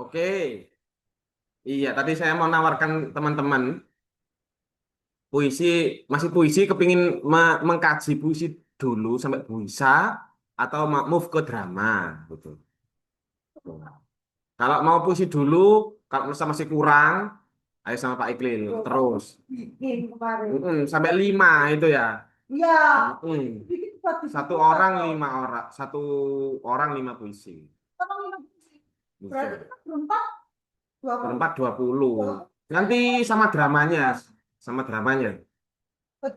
Oke. Iya, tadi saya mau nawarkan teman-teman puisi, masih puisi, kepingin mengkaji puisi dulu sampai bisa atau move ke drama gitu. Kalau mau puisi dulu, kalau merasa masih kurang, ayo sama Pak Iqlil Tuh, kan terus. bikin kemarin. Sampai 5 itu ya. Iya, Mm. bikin buat Satu dibukukan orang loh. 5 orang, satu orang 5 puisi. Kalau minum puisi. Berarti Bisa. kita berempat 20. Berempat 20. Nanti sama dramanya, sama dramanya.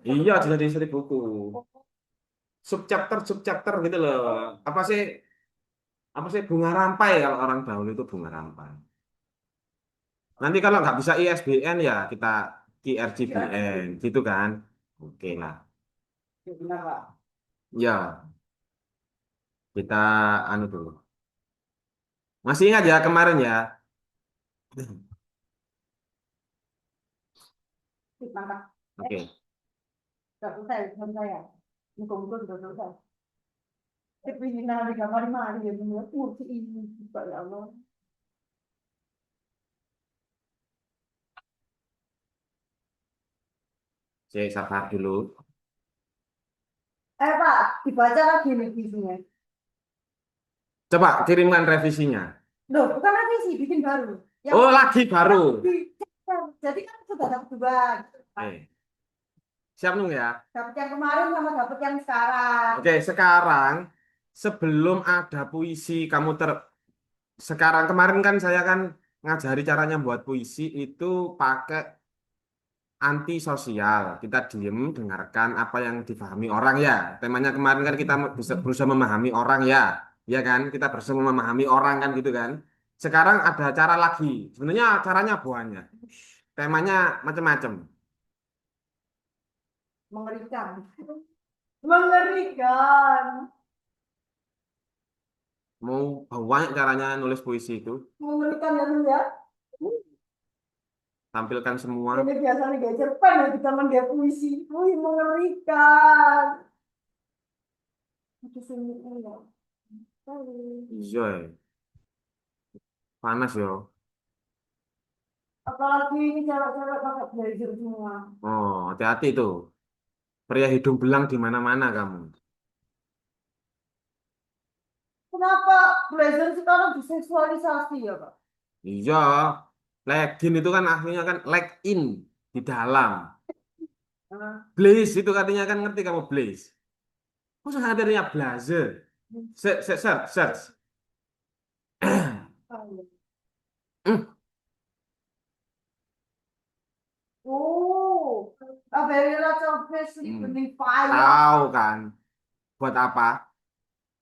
Iya, jadi istri buku. Subchapter, subchapter gitu loh. Apa sih, apa sih bunga rampai kalau orang dahulu itu bunga rampai. Nanti kalau nggak bisa ISBN ya kita QRGBN, gitu kan? Oke lah. Benar, Pak. Ya, kita anu dulu. Masih ingat ya kemarin ya? Sip, mantap. Oke. Sudah selesai, belum saya. Muka-muka sudah selesai. Tapi ini nanti kamar mandi ya, menurut kursi ini. Pak, ya Allah. Saya sabar dulu. Pak, dibaca lagi nih visinya. Coba kirimkan revisinya. Loh, bukan revisi, bikin baru. Yang Oh, lagi baru. yang jadi kan sudah dapat dua. Gitu, Pak. Siap nung ya? Dapat yang kemarin sama dapat yang sekarang. Oke, sekarang sebelum ada puisi kamu sekarang kemarin kan saya kan ngajari caranya buat puisi itu pakai antisosial. Kita diem dengarkan apa yang difahami orang ya. Temanya kemarin kan kita berusaha memahami orang ya. Ya kan? Kita berusaha memahami orang kan gitu kan. Sekarang ada cara lagi. Sebenarnya caranya banyak. Temanya macam-macam. Mengerikan. Mengerikan. Mau banyak caranya nulis puisi itu. Mengerikan ya, Lu ya. Tampilkan semua. Ini biasanya gak Jerman ya, kita main gak puisi. Wih, mengerikan. Itu sungguh ya. Iya, panas yo. Apalagi ini cewek-cewek pakai blazer semua. Oh, hati-hati tuh. Pria hidung belang di mana-mana kamu. Kenapa blazer sekarang diseksualisasi ya, Pak? Iya, legging itu kan aslinya kan leg in di dalam. Nah, Blaze itu katanya kan ngerti kamu blaze. Kok artinya blazer? Search, search. oh, a very lot of fish Hmm, sleeping in fire. tahu kan? Buat apa?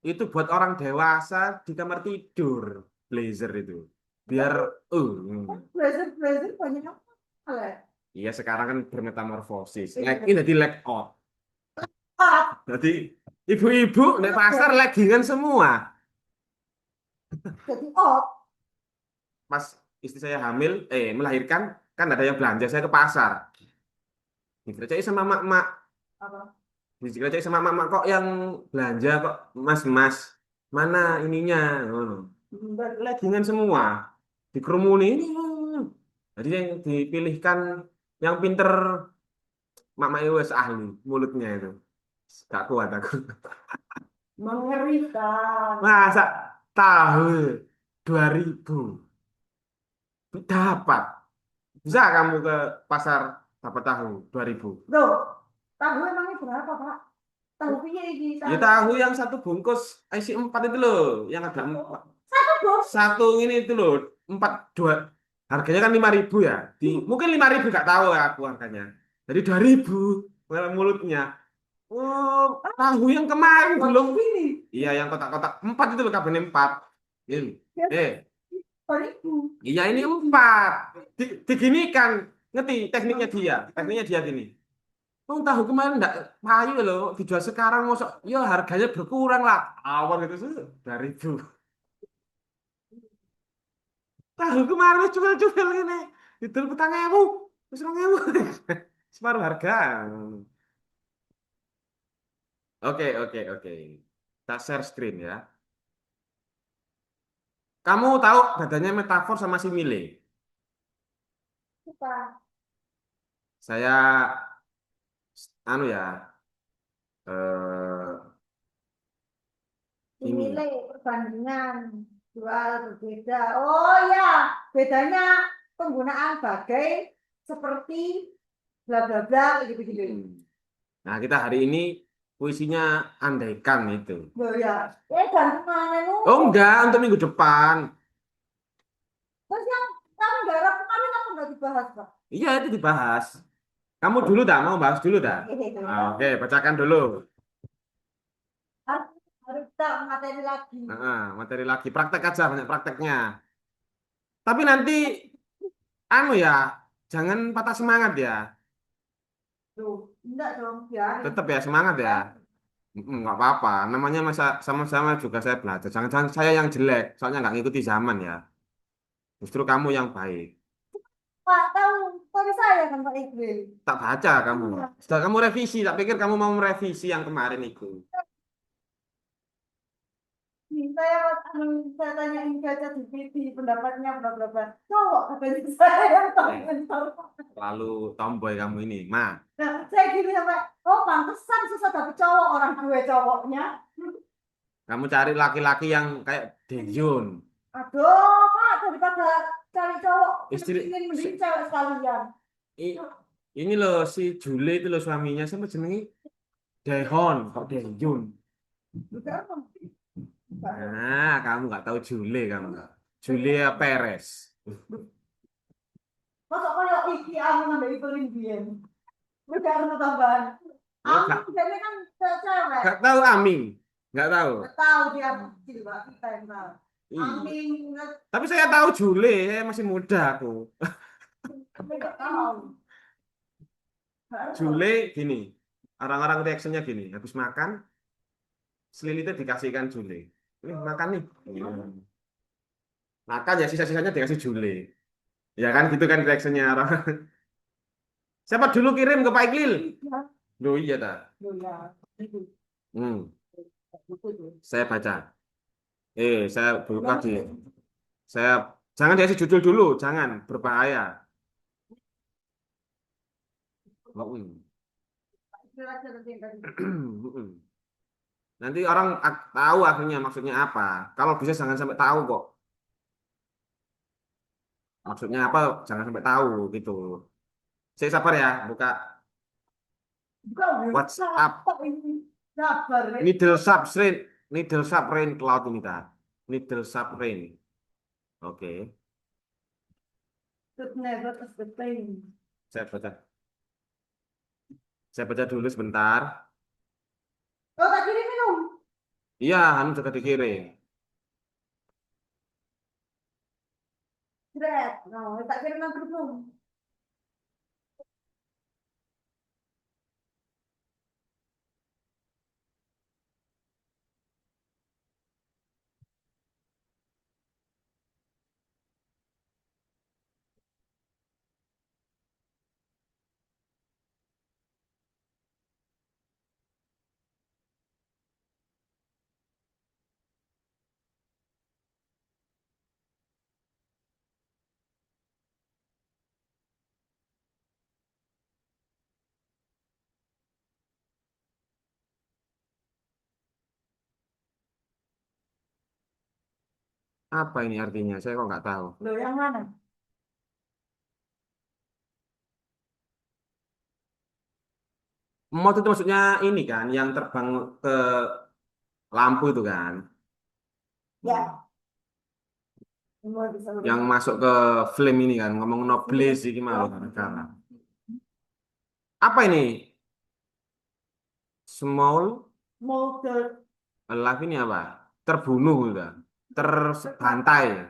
Itu buat orang dewasa di kamar tidur. Blazer itu. Biar, Blazer banyak apa ya? iya sekarang kan bermetamorfosis. Leg in jadi leg out. Ah, Jadi ibu-ibu di pasar leggingan semua. jadi out. Pas istri saya hamil, melahirkan, kan ada yang belanja saya ke pasar. Dikerjain sama mak-mak. Apa? Dikerjain sama mak-mak kok yang belanja kok mas-mas. Mana ininya? Oh. Leggingan semua. Dikerumuni. Jadi yang dipilihkan yang pinter mak-mak wes ahli mulutnya itu. Gak kuat aku. Mengerikan. Masa tahu 2.000 dapat. Bisa kamu ke pasar dapat tahu 2.000. Loh, tahu emangnya berapa, Pak? Tahu piye ini Ya tahu. tahu yang satu bungkus isi 4 itu loh, yang ada 4. Satu bos. Satu ini itu loh, 4 2. Harganya kan 5.000 ya. Mungkin 5.000 nggak tahu ya aku harganya. Jadi 2.000 mulutnya. Oh, tahu yang kemarin belum. Ini. Iya, yang kotak-kotak 4 itu loh kabinnya 4. Ini. Ya, Eh, 2.000. iya ini 4. Diginikan. Ngerti tekniknya dia. Tekniknya dia gini. Oh, tahu kemarin enggak payu loh, dijual sekarang mosok ya harganya berkurang lah. Awal gitu sih 2.000. Tahu kemarin wis cuel-cuel gini. Didol 4.000, wis 2.000. Separuh harga. Oke, oke, oke. Kita share screen ya. Kamu tahu bedanya metafor sama simile? Apa? Saya anu ya, eh, ini. Nilai perbandingan dua hal berbeda. Oh ya, bedanya penggunaan bagai seperti bla bla bla gitu-gitu. Hmm. Nah, kita hari ini puisinya andaikan itu. Loh ya, gantungan itu. Oh enggak, untuk minggu depan. Terus yang kamu garap kemarin aku nggak dibahas, Pak. Iya, itu dibahas. Kamu dulu dah, mau bahas dulu dah. Ah, oke, bacakan dulu. Harus harus kita materi lagi. Materi lagi, praktek aja, banyak prakteknya. Tapi nanti, anu ya, jangan patah semangat ya. Tuh, enggak dong, biarin. Tetap ya, semangat ya. Nggak apa-apa, namanya masa sama-sama juga saya belajar. Jangan-jangan saya yang jelek, soalnya nggak ngikuti zaman ya. Justru kamu yang baik. Pak tahu, tapi saya kan Pak Iqbal. Tak baca kamu. Sudah kamu revisi, tak pikir kamu mau merevisi yang kemarin itu. Nih, saya tanyain baca di PT pendapatnya bla bla bla. Cowok katanya saya yang Eh, komentar. Lalu tomboy kamu ini, Ma. Nah, saya gini sampai, oh pantesan susah dapet cowok orang gue cowoknya. Kamu cari laki-laki yang kayak Dehyun. Aduh, Pak, daripada cari cowok, Istri ingin mending si- cewek sekalian. i- ini loh si Jule itu loh suaminya sama jenenge Daehon, kok Dehyun. Juga apa? Nah, kamu nggak tahu Jule kamu. Julia Perez. Masa kayak iki aku ngambil Ivelin Bien. Udah ada tambahan. Oh, Aku jadi kan cewek. nggak tahu Aming, nggak tahu. Nggak tahu dia kecil, Pak. Kita yang tahu. Iya. Amin, Tapi saya tahu Jule, saya masih muda aku. nggak tahu. Jule gini, orang-orang reaksinya gini, habis makan, selilitnya dikasihkan Jule. Ini makan nih. Makan ya sisa-sisanya dikasih Jule. Ya kan gitu kan reaksinya orang. Siapa dulu kirim ke Pak Iqlil? Loh iya dah. Ya, itu. Hmm, Itu tuh. saya baca. Saya buka di. Saya jangan dikasih judul dulu, jangan berbahaya. Hmm. Kira-kira nanti yang tadi. Nanti orang tahu akhirnya maksudnya apa. Kalau bisa jangan sampai tahu kok. Maksudnya apa? Jangan sampai tahu gitu. Saya sabar ya, buka Bukan, WhatsApp. kok ini sabar ya. Needle substrain, needle subrain cloud ini dah. Needle subrain. Oke, Should never is the thing. saya baca. Saya baca dulu sebentar. Oh, tak kirim minum. Iya, Hanum juga dikirim. Jret. Nah, tak kirim nang grup lu. Apa ini artinya? Saya kok nggak tahu. Lo yang mana? Mod itu maksudnya ini kan, yang terbang ke lampu itu kan, Ya, semua bisa yang urus. masuk ke flame ini kan, ngomong no blaze ini malah sekarang. Apa ini? Small Molder. alive ini apa? Terbunuh udah, terbantai.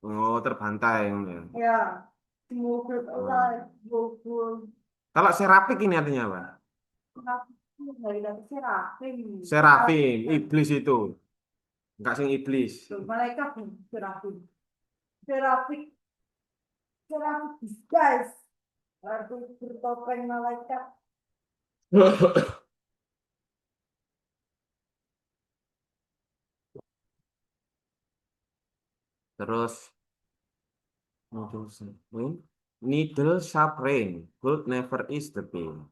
Oh, terbantai. Ya, molder Hmm. alive. Molder. Kalau serapik ini artinya apa? Kenapa dari dari serafim? Serafim, iblis itu. Enggak sing iblis. Tuh, malaikat nih, serafim. Serafik, serafik disguise. Arti bertopeng malaikat. Terus needle sharp rain could never ease the pain.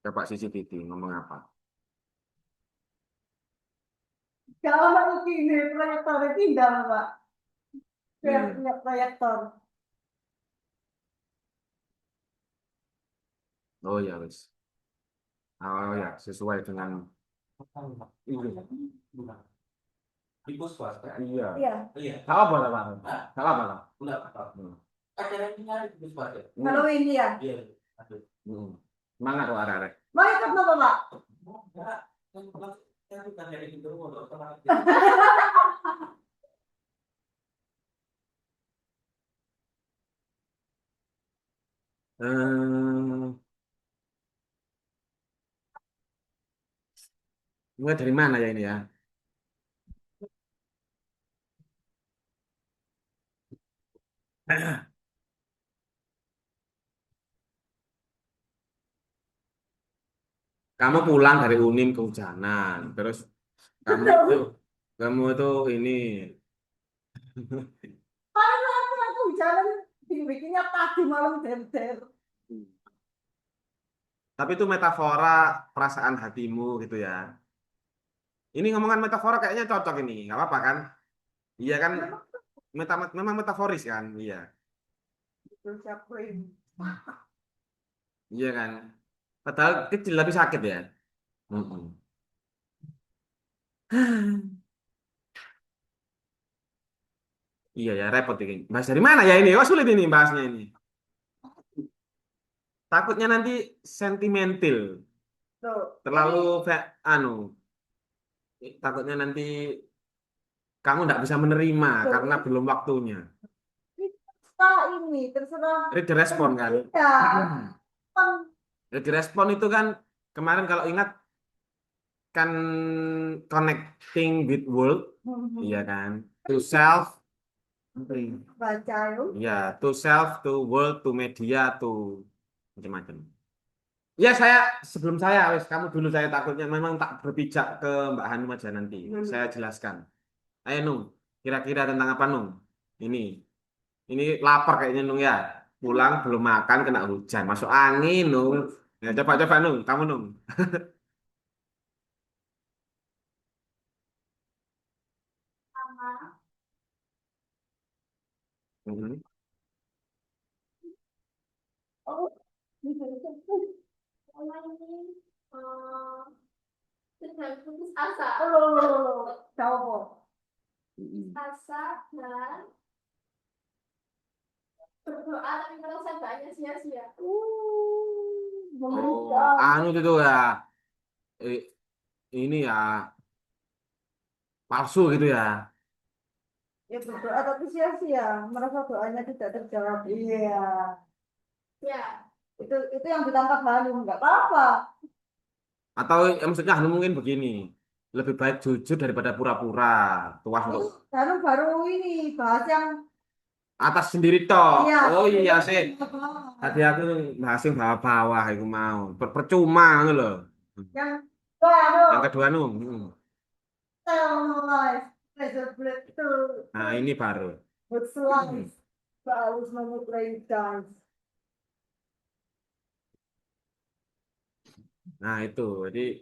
Coba CCTV ngomong apa? Kalau ini proyektor tinggal, Pak. Biar punya proyektor. Oh ya wes. Oh ya sesuai dengan iya. Di swasta. Iya. Iya. Iya. Salah apa Pak? Salah apa? Enggak apa. Acara ini ada di swasta. Kalau ini ya. Iya. Ada. Semangat kok arek-arek. Mau ikut apa, Pak? Enggak. Yang bukan dari itu mau orang. Eh, mulai dari mana ya ini ya? Kamu pulang dari Unim kehujanan, terus kamu itu ini. Aku jalan bikinnya pagi malam der. Tapi itu metafora perasaan hatimu gitu ya. Ini ngomongan metafora kayaknya cocok ini, nggak apa-apa kan? Iya kan? Memang metaforis kan? Iya, Itu siapa ini? iya kan? Padahal kecil tapi sakit ya. Mm-mm. Iya ya, repot ini. Bahas dari mana ya ini? Wah sulit ini bahasnya ini. Takutnya nanti sentimental, Tuh. terlalu anu. Takutnya nanti kamu nggak bisa menerima karena belum waktunya. Ini terserah. Ready respon kan? Ya. Ready respon itu kan kemarin kalau ingat kan connecting with world, iya kan? To self, Baca yuk. ya, to self, to world, to media, to macam-macam. Ya saya sebelum saya, wes kamu dulu saya takutnya memang tak berpijak ke Mbak Hanum aja nanti. Saya jelaskan. Ayo Nung, kira-kira tentang apa Nung? Ini lapar kayaknya Nung ya. Pulang belum makan kena hujan, masuk angin Nung. Ya, coba-coba Nung, kamu Nung. Mhm. Oh, sedang putus asa. tahu. Asa dan berdoa tapi merasa banyak sia-sia. Oh, anu itu ya, eh, ini ya palsu gitu ya. Ya berdoa tapi sia-sia, merasa doanya tidak terjawab. Iya, Ya, itu yang ditangkap Hanum, nggak apa-apa. Atau maksudnya Hanum mungkin begini, lebih baik jujur daripada pura-pura. Tuas Itu untuk Hanum baru ini bahas yang atas sendiri toh. iya. Oh iya sih. Tadi aku bahas yang bawah-bawah itu mau. Percuma gitu loh. Yang baru Yang kedua Nung. tell life, pleasure blade itu, Nah, ini baru. but slice, bagus memulai dance. Nah, itu. Jadi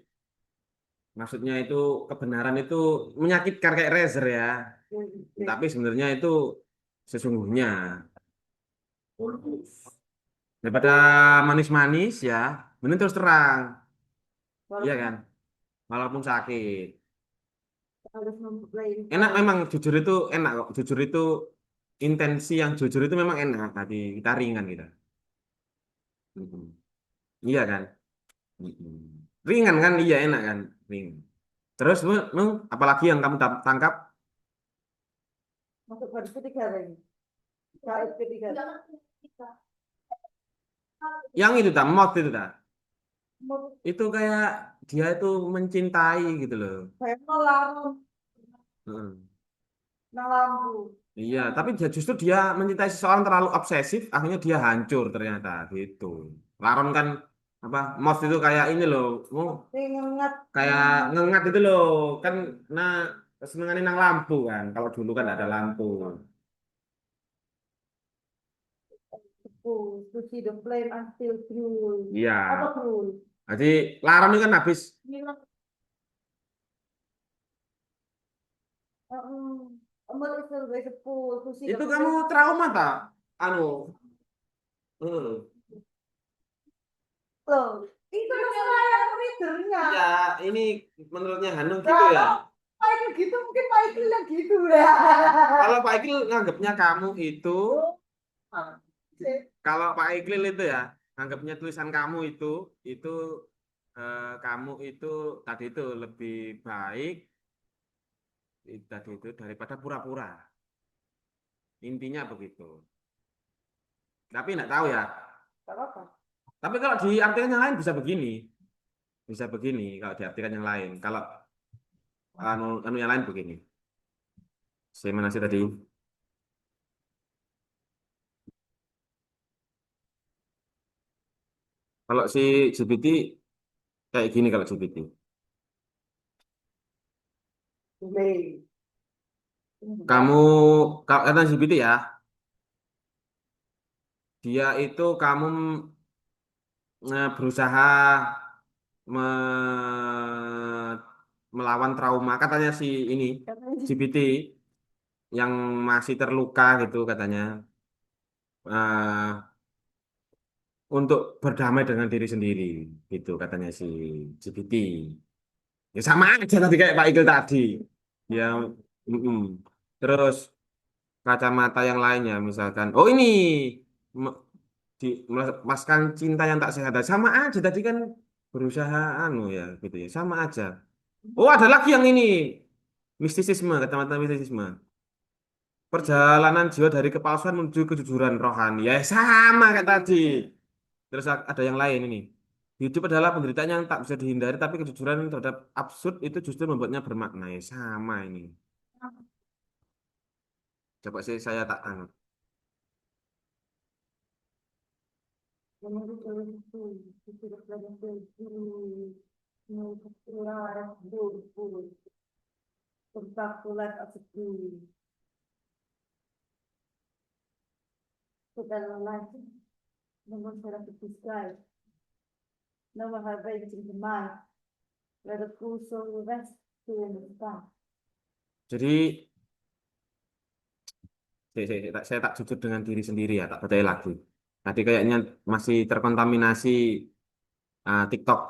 maksudnya itu kebenaran itu menyakitkan kayak Razer ya. Tapi sebenarnya itu sesungguhnya daripada manis-manis ya, mending terus terang, iya kan? Walaupun sakit. Harus memulai Enak memang jujur itu enak kok. Jujur itu intensi yang jujur itu memang enak. Tadi kita ringan kita. Mm-mm. Iya kan? Mm-mm. Ringan kan? Iya enak kan? Ringan. Terus apalagi yang kamu tangkap? masuk baris ketiga lagi. Bait ketiga. jangan kita. Yang itu tak, moth itu tak. Itu kayak dia itu mencintai gitu loh. Saya melarang Heeh. lampu. Iya, tapi dia justru dia mencintai seseorang terlalu obsesif, akhirnya dia hancur ternyata gitu. Laron kan apa? Mouse itu kayak ini loh, Ingat kayak ngengat itu loh, kan nah kesenengannya nang lampu kan. Kalau dulu kan ada lampu. to see the flame until through. Iya. Apa through? Jadi Laron itu kan habis But it's always a pool to see the itu kamu flame. trauma tak? Anu, Loh, itu terserah yang readernya. ya ini menurutnya Hanum gitu Kalau ya. Pak Ikil gitu mungkin Pak Ikil yang gitu ya. Kalau Pak Iqbal nganggapnya kamu itu, Ah, kalau Pak Iqbal itu ya, nganggapnya tulisan kamu itu kamu itu tadi itu lebih baik tadi itu daripada pura-pura. Intinya begitu. Tapi nggak tahu ya. Gak apa-apa. Tapi kalau diartikan yang lain bisa begini kalau diartikan yang lain. Kalau anu yang lain begini. Saya mana sih tadi? Kalau si GPT kayak gini kalau GPT. Boleh. Kamu kalau kata GPT ya, dia itu kamu berusaha melawan trauma katanya si ini GPT yang masih terluka gitu katanya eh, untuk berdamai dengan diri sendiri gitu katanya si GPT. Ya sama aja tadi kayak Pak Igil tadi. Ya, mm-mm. Terus kacamata yang lainnya misalkan, oh ini me- melepaskan cinta yang tak sehat. Sama aja tadi kan berusaha anu ya gitu ya, sama aja. Oh ada lagi yang ini mistisisme, kacamata mistisisme. Perjalanan jiwa dari kepalsuan menuju kejujuran rohani. Ya sama kayak tadi. Terus ada yang lain ini. Hidup adalah penderitaan yang tak bisa dihindari, tapi kejujuran terhadap absurd itu justru membuatnya bermakna. Ya sama ini. Coba sih saya tak anu. Spectacular as a blue. Total life. No one shall be described. No one have raised in the mind. Let the cool soul rest here in the sky. Jadi saya tak jujur dengan diri sendiri ya, tak percaya lagi. Tadi kayaknya masih terkontaminasi TikTok.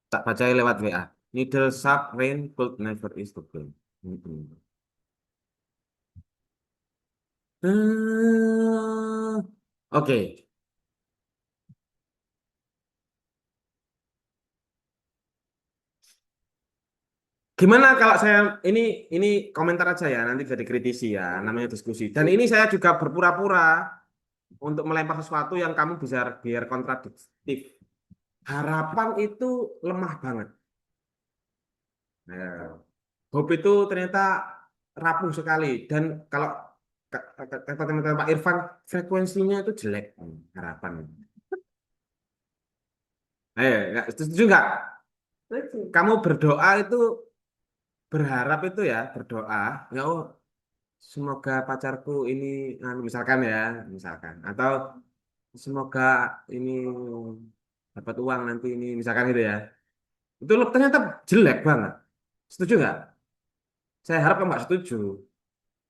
Tak baca lewat WA. Needle sharp rain could never is to blame. Mm-mm. Oke. Gimana kalau saya ini komentar aja ya, nanti bisa dikritisi ya, namanya diskusi. Dan ini saya juga berpura-pura untuk melempar sesuatu yang kamu bisa biar kontradiktif. Harapan itu lemah banget. Nah, hope itu ternyata rapuh sekali dan kalau kata teman-teman Pak Irfan frekuensinya itu jelek harapan. Setuju nggak? Kamu berdoa itu berharap itu ya berdoa ya oh semoga pacarku ini misalkan ya misalkan atau semoga ini dapat uang nanti ini misalkan gitu ya itu ternyata jelek banget. Setuju nggak? Saya harap kamu nggak setuju.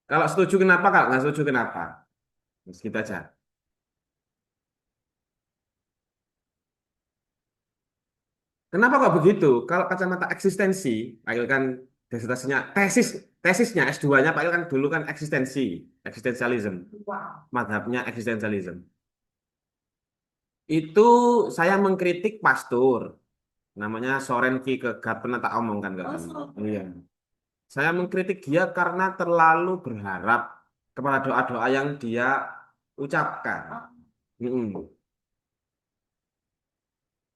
Kalau setuju kenapa? Kalau nggak setuju kenapa? Gitu aja. Kenapa kok begitu? Kalau kacamata eksistensi, Pak Il kan dissertasinya tesisnya S2-nya Pak Il kan dulu kan eksistensialism, Wow. madhabnya eksistensialism. Itu saya mengkritik pastor, namanya Soren Kierkegaard pernah tak omongkan ke kamu. Iya. Saya mengkritik dia karena terlalu berharap kepada doa-doa yang dia ucapkan. Mm-mm.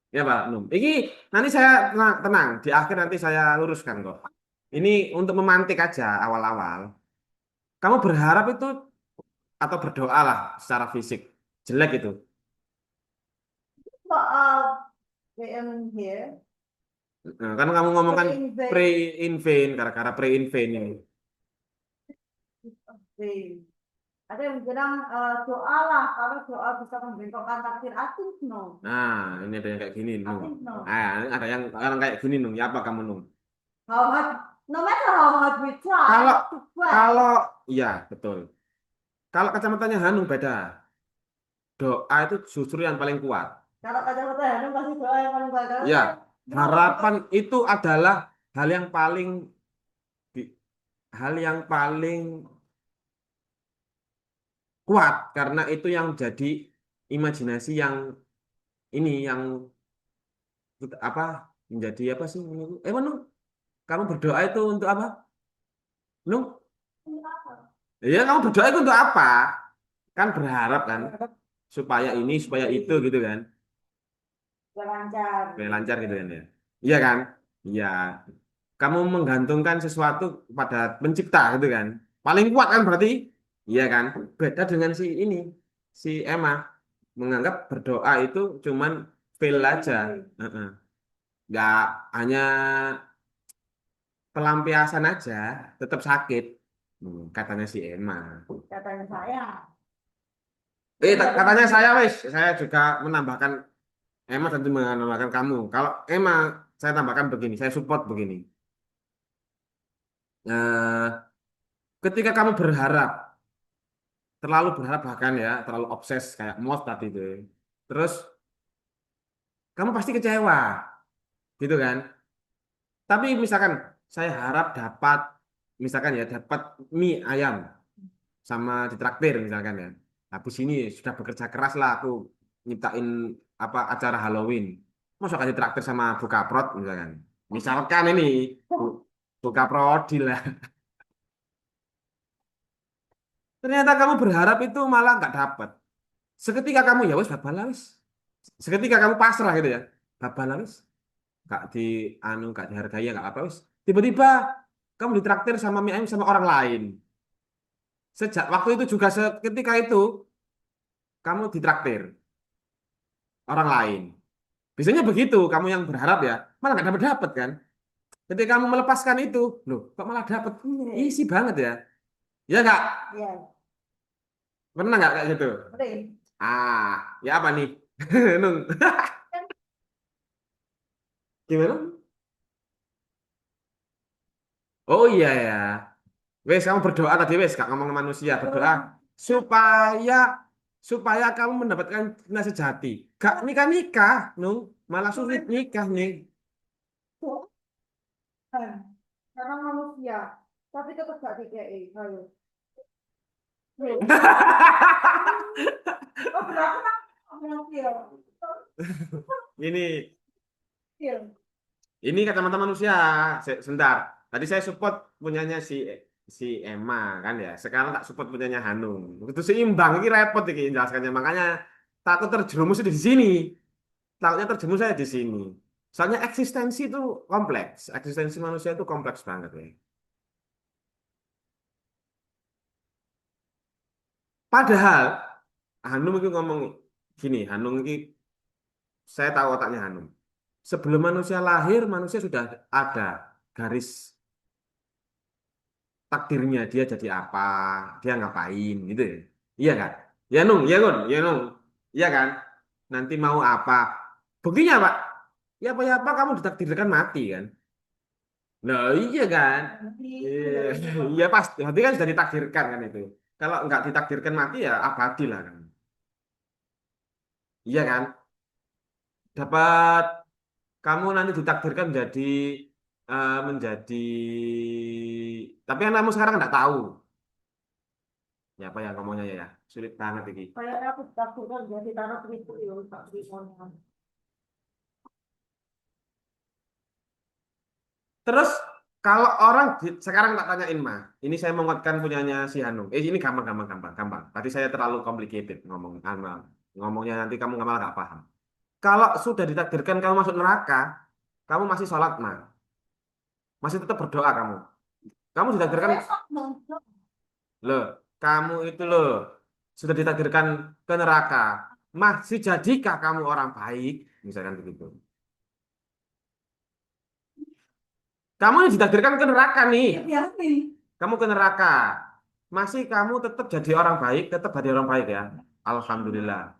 Ya Pak Num. Iki nanti saya tenang, di akhir nanti saya luruskan kok. Ini untuk memantik aja awal-awal. Kamu berharap itu atau berdoa lah secara fisik. Jelek itu. Soal PM here, Nah, kan kamu ngomong kan pre-invade. pre-in vein, gara-gara pre-in vein ini. Ada yang bilang doa lah, kalau doa bisa membengkokkan takdir. I think no. Nah, ini ada yang kayak gini, I Nung. think no. Ini ada yang orang kayak gini, Nung. Ya apa kamu, Nung? How hard, no matter how hard we try Kalau to fight, kalau iya, betul. Kalau kacamatanya Hanung beda. Doa itu justru yang paling kuat. kalau kata-kata Hanum pasti doa yang paling baik. Kalau Ya, no, harapan itu adalah hal yang paling di- hal yang paling kuat karena itu yang jadi imajinasi yang ini yang apa menjadi apa sih? Nung, kamu berdoa itu untuk apa? Nung, iya kamu berdoa itu untuk apa? Kan berharap kan supaya ini supaya itu gitu kan. lancar. Supaya lancar gitu kan ya. Iya kan? Iya. Kamu menggantungkan sesuatu pada pencipta gitu kan. Paling kuat kan berarti. Iya kan? Beda dengan si ini, si Emma menganggap berdoa itu cuman feel aja. Heeh. Nggak hanya pelampiasan aja, tetap sakit. Katanya si Emma. Katanya saya. Katanya saya wis, saya juga menambahkan Emma tentu menambahkan kamu. Kalau Emma saya tambahkan begini, saya support begini. Eh, ketika kamu berharap, terlalu berharap bahkan ya, terlalu obses kayak Mos tadi itu. Terus kamu pasti kecewa, gitu kan? Tapi misalkan saya harap dapat, misalkan ya dapat mie ayam sama ditraktir misalkan ya. Habis ini sudah bekerja keras lah aku nyiptain apa acara Halloween. Masa kan ditraktir sama buka prot misalkan. Misalkan ini buka prodi lah. Ternyata kamu berharap itu malah nggak dapat. Seketika kamu ya wes babala wes. Seketika kamu pasrah gitu ya. Babala wes. Nggak di nggak dihargai ya nggak apa wes. Tiba-tiba kamu ditraktir sama mie ayam sama orang lain. Sejak waktu itu juga seketika itu kamu ditraktir orang lain. Biasanya begitu, kamu yang berharap ya, malah nggak dapat dapat kan. Ketika kamu melepaskan itu, loh, kok malah dapat? Isi banget ya. Ya nggak? Iya, Pernah nggak kayak gitu? sering. Ya apa nih? Nung, gimana? Oh iya ya. Wes, kamu berdoa tadi wes, gak ngomong manusia, berdoa supaya supaya kamu mendapatkan cinta sejati. Gak nikah nikah, Nung, malah sulit nikah nih. Tuhan, karena manusia, tapi tetap gak DKI. Ayo. Oh, berapa manusia? Ini Iya. Ini kacamata manusia. Sebentar. Tadi saya support punyanya si si Emma kan ya. Sekarang tak support punyanya Hanung. Itu seimbang. Ini repot ini jelaskannya. Makanya takut terjerumus di sini. Takutnya terjerumus saya di sini. Soalnya eksistensi itu kompleks. Eksistensi manusia itu kompleks banget ya. Padahal Hanum itu ngomong gini. Hanum ini saya tahu otaknya Hanum. Sebelum manusia lahir, manusia sudah ada garis takdirnya dia jadi apa, dia ngapain gitu ya. Iya kan? Ya Nung, ya Gun, ya Nung. Iya kan? Nanti mau apa? Buktinya Pak. Ya apa kamu ditakdirkan mati kan? Nah iya kan? Iya, iya pasti. Berarti kan sudah ditakdirkan kan itu. Kalau nggak ditakdirkan mati ya abadi lah kan. Iya kan? Dapat kamu nanti ditakdirkan menjadi tapi kan kamu sekarang nggak tahu. Ya apa ya ngomongnya ya, sulit banget ini. Kayaknya aku takutkan jadi taruh itu ya, tak bisa. Terus kalau orang sekarang tak tanyain mah, ini saya menguatkan punyanya si Hanung. Ini gampang, gampang, gampang, gampang. Tadi saya terlalu complicated ngomongnya nanti kamu nggak malah nggak paham. Kalau sudah ditakdirkan kamu masuk neraka, kamu masih sholat mah, masih tetap berdoa kamu. Kamu ditakdirkan Besok dong. loh, kamu itu loh sudah ditakdirkan ke neraka. Masih jadikah kamu orang baik? Misalkan begitu. Kamu yang ditakdirkan ke neraka nih. Ya, nih. Kamu ke neraka. Masih kamu tetap jadi orang baik, tetap jadi orang baik ya. Alhamdulillah.